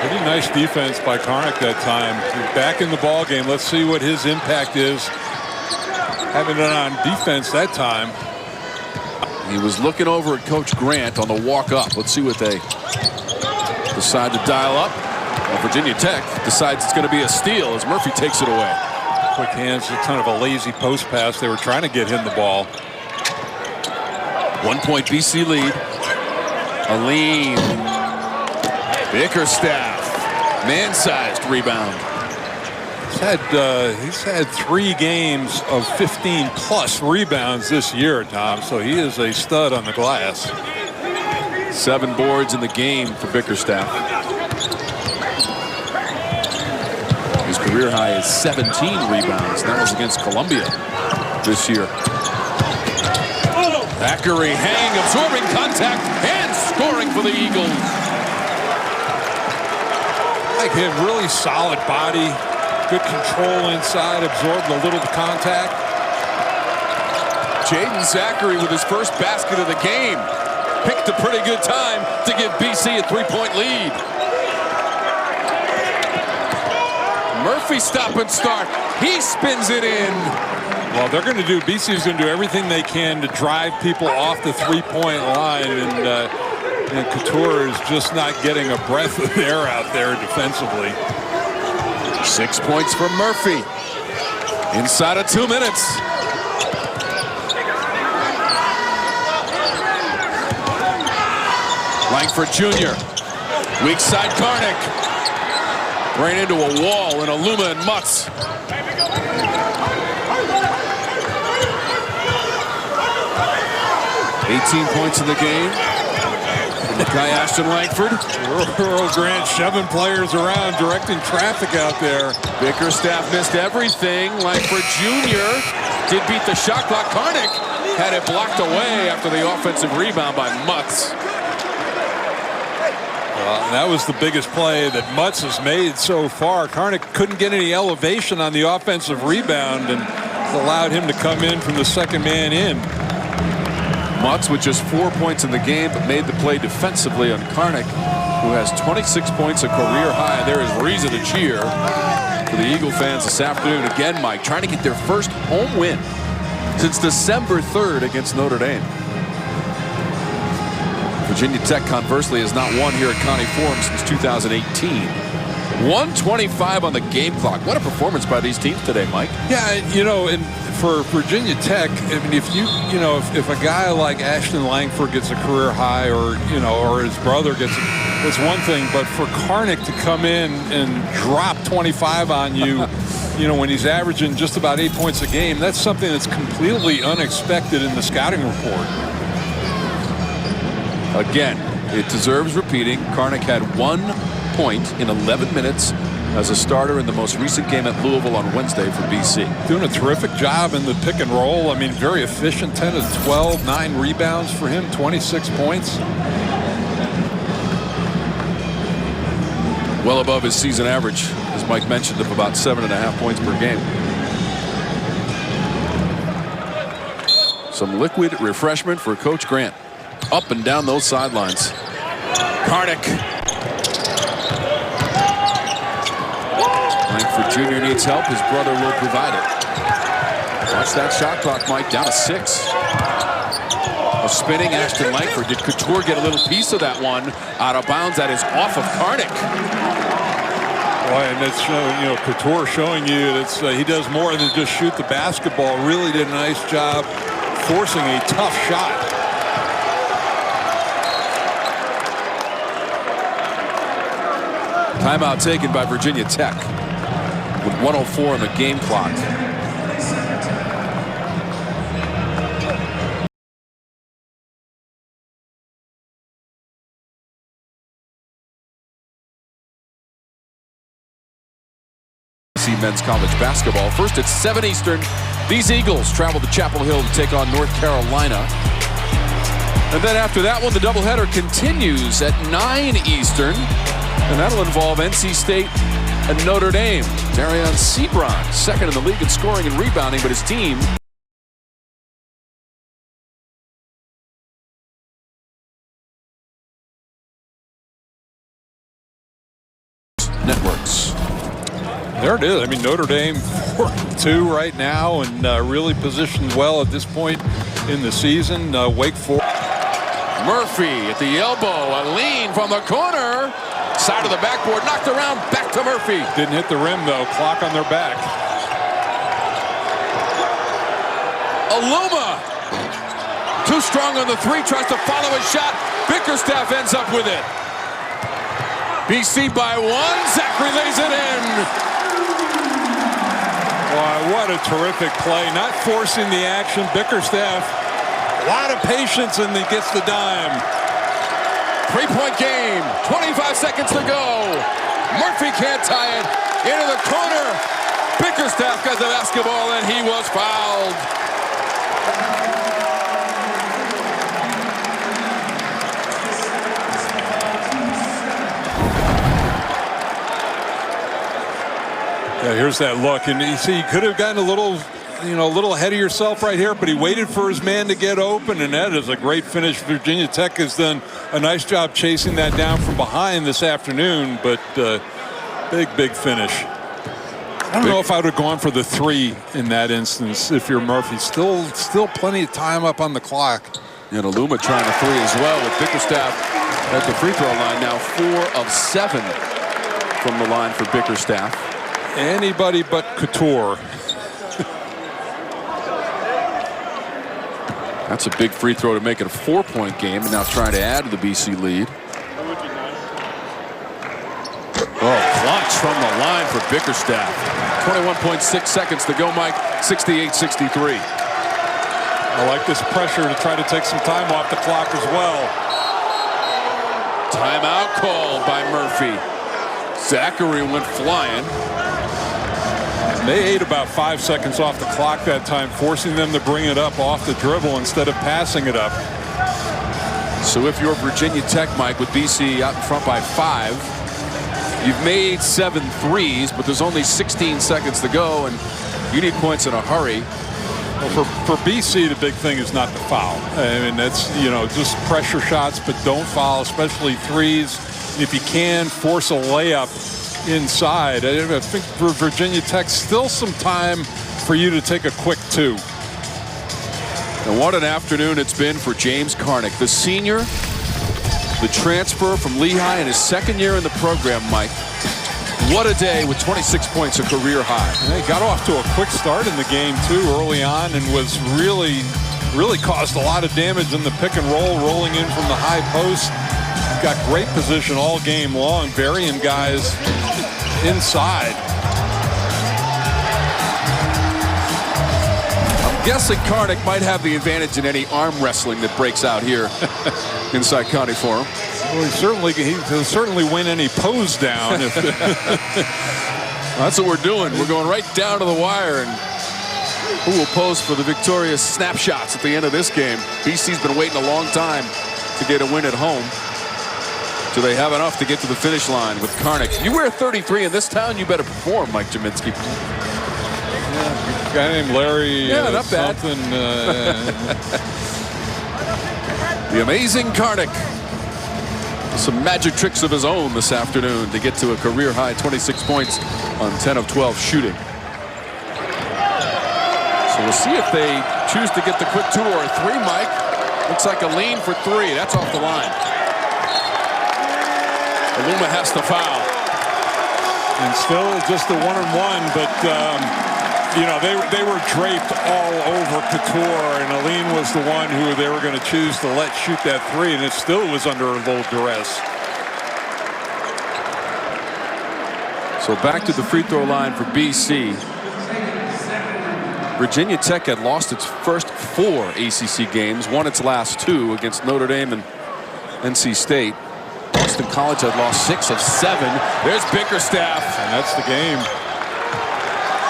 [SPEAKER 3] Pretty nice defense by Karnik that time. He's back in the ball game. Let's see what his impact is. Having it on defense that time.
[SPEAKER 2] He was looking over at Coach Grant on the walk up. Let's see what they decide to dial up. Well, Virginia Tech decides it's going to be a steal as Murphy takes it away.
[SPEAKER 3] Quick hands, a kind of a lazy post pass. They were trying to get him the ball.
[SPEAKER 2] 1 point BC lead. Aline. Bickerstaff. Man-sized rebound.
[SPEAKER 3] He's had 3 games of 15-plus rebounds this year, Tom, so he is a stud on the glass.
[SPEAKER 2] 7 boards in the game for Bickerstaff. His career high is 17 rebounds. That was against Columbia this year. Thackeray hanging, absorbing contact, and scoring for the Eagles.
[SPEAKER 3] Like him, really solid body. Good control inside, absorbed a little contact.
[SPEAKER 2] Jaden Zachary with his first basket of the game. Picked a pretty good time to give BC a 3-point lead. Murphy stop and start. He spins it in.
[SPEAKER 3] Well, they're going to do, BC's going to do everything they can to drive people off the three-point line, and Couture is just not getting a breath of air out there defensively.
[SPEAKER 2] 6 points for Murphy. Inside of 2 minutes. Langford Jr. Weak side Karnik. Ran into a wall and Aluma and Mutz. 18 points in the game. Makai Ashton-Langford.
[SPEAKER 3] Earl Grant shoving players around, directing traffic out there.
[SPEAKER 2] Bickerstaff missed everything. Langford Jr. did beat the shot clock. Karnik had it blocked away after the offensive rebound by Mutz.
[SPEAKER 3] That was the biggest play that Mutz has made so far. Karnik couldn't get any elevation on the offensive rebound and allowed him to come in from the second man in.
[SPEAKER 2] Mutz with just 4 points in the game, but made the play defensively on Karnik, who has 26 points, a career high. There is reason to cheer for the Eagle fans this afternoon. Again, Mike, trying to get their first home win since December 3rd against Notre Dame. Virginia Tech, conversely, has not won here at Connie Forum since 2018. 1:25 on the game clock. What a performance by these teams today, Mike.
[SPEAKER 3] Yeah, you know, and for Virginia Tech, I mean, if a guy like Ashton-Langford gets a career high, or his brother gets it, that's one thing. But for Karnik to come in and drop 25 on you, when he's averaging just about 8 points a game, that's something that's completely unexpected in the scouting report.
[SPEAKER 2] Again, it deserves repeating. Karnik had 1 point in 11 minutes as a starter in the most recent game at Louisville on Wednesday for BC.
[SPEAKER 3] Doing a terrific job in the pick and roll. I mean, very efficient, 10 of 12, 9 rebounds for him, 26 points.
[SPEAKER 2] Well above his season average, as Mike mentioned, of about 7.5 points per game. Some liquid refreshment for Coach Grant. Up and down those sidelines. Karnik. Langford Jr. needs help. His brother will provide it. Watch that shot clock, Mike, down to 6. A spinning Ashton-Langford. Did Couture get a little piece of that one? Out of bounds. That is off of Karnik.
[SPEAKER 3] Boy, and it's Couture showing you that he does more than just shoot the basketball. Really did a nice job forcing a tough shot.
[SPEAKER 2] Timeout taken by Virginia Tech with 1:04 on the game clock. Men's college basketball. First at 7 Eastern, these Eagles travel to Chapel Hill to take on North Carolina. And then after that one, the doubleheader continues at 9 Eastern. And that'll involve NC State and Notre Dame. Darion Sebron, second in the league in scoring and rebounding, but his team networks.
[SPEAKER 3] There it is. I mean, Notre Dame 4-2 right now, and really positioned well at this point in the season. Wake Forest.
[SPEAKER 2] Murphy at the elbow, a lean from the corner. Side of the backboard, knocked around, back to Murphy.
[SPEAKER 3] Didn't hit the rim, though. Clock on their back.
[SPEAKER 2] Aluma, too strong on the 3, tries to follow his shot. Bickerstaff ends up with it. BC by 1, Zach relays it in.
[SPEAKER 3] Wow, what a terrific play. Not forcing the action. Bickerstaff, a lot of patience, and he gets the dime.
[SPEAKER 2] 3-point game, 25 seconds to go. Murphy can't tie it. Into the corner. Bickerstaff got the basketball, and he was fouled.
[SPEAKER 3] Yeah, here's that look, and you see, you could have gotten a little ahead of yourself right here, but he waited for his man to get open, and that is a great finish. Virginia Tech has done a nice job chasing that down from behind this afternoon, but big finish. I don't know if I would have gone for the 3 in that instance if you're Murphy. Still plenty of time up on the clock.
[SPEAKER 2] And Aluma trying a 3 as well, with Bickerstaff at the free throw line now 4 of 7 from the line for Bickerstaff.
[SPEAKER 3] Anybody but Couture.
[SPEAKER 2] That's a big free throw to make it a 4-point game, and now trying to add to the BC lead. Oh, clutch from the line for Bickerstaff. 21.6 seconds to go, Mike. 68-63.
[SPEAKER 3] I like this pressure to try to take some time off the clock as well.
[SPEAKER 2] Timeout called by Murphy. Zachary went flying.
[SPEAKER 3] They ate about 5 seconds off the clock that time, forcing them to bring it up off the dribble instead of passing it up.
[SPEAKER 2] So if you're Virginia Tech, Mike, with BC out in front by 5, you've made 7 threes, but there's only 16 seconds to go, and you need points in a hurry.
[SPEAKER 3] Well, for BC, the big thing is not to foul. I mean, that's, you know, just pressure shots, but don't foul, especially threes. If you can, force a layup inside. I think for Virginia Tech, still some time for you to take a quick 2.
[SPEAKER 2] And what an afternoon it's been for James Karnik, the senior, the transfer from Lehigh in his 2nd year in the program, Mike. What a day with 26 points, a career high.
[SPEAKER 3] And he got off to a quick start in the game, too, early on, and was really caused a lot of damage in the pick and roll, rolling in from the high post. Got great position all game long, burying guys inside.
[SPEAKER 2] I'm guessing Karnik might have the advantage in any arm wrestling that breaks out here inside County Forum.
[SPEAKER 3] Well, he'll certainly win any pose down. If
[SPEAKER 2] That's what we're doing. We're going right down to the wire, and who will pose for the victorious snapshots at the end of this game? BC's been waiting a long time to get a win at home. Do they have enough to get to the finish line with Karnik? You wear 33 in this town, you better perform, Mike Jaminski.
[SPEAKER 3] Yeah, a guy named Larry.
[SPEAKER 2] Yeah, not bad. The amazing Karnik. Some magic tricks of his own this afternoon to get to a career high 26 points on 10 of 12 shooting. So we'll see if they choose to get the quick 2 or a 3, Mike. Looks like a lean for 3. That's off the line. Aluma has to foul.
[SPEAKER 3] And still just a 1-on-1, but you know, they were draped all over Couture, and Aline was the one who they were going to choose to let shoot that 3, and it still was under a little duress.
[SPEAKER 2] So back to the free throw line for BC. Virginia Tech had lost its first 4 ACC games, won its last 2 against Notre Dame and NC State. Boston College had lost 6 of 7. There's Bickerstaff.
[SPEAKER 3] And that's the game.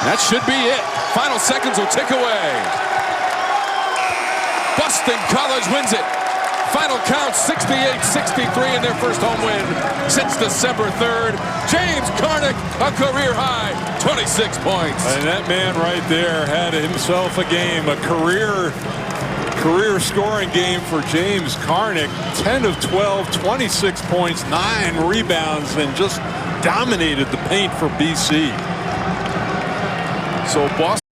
[SPEAKER 2] That should be it. Final seconds will tick away. Boston College wins it. Final count 68-63 in their first home win since December 3rd. James Karnik, a career high 26 points.
[SPEAKER 3] And that man right there had himself a game, a career scoring game for James Karnik. 10 of 12, 26 points, 9 rebounds, and just dominated the paint for BC.
[SPEAKER 2] So Boston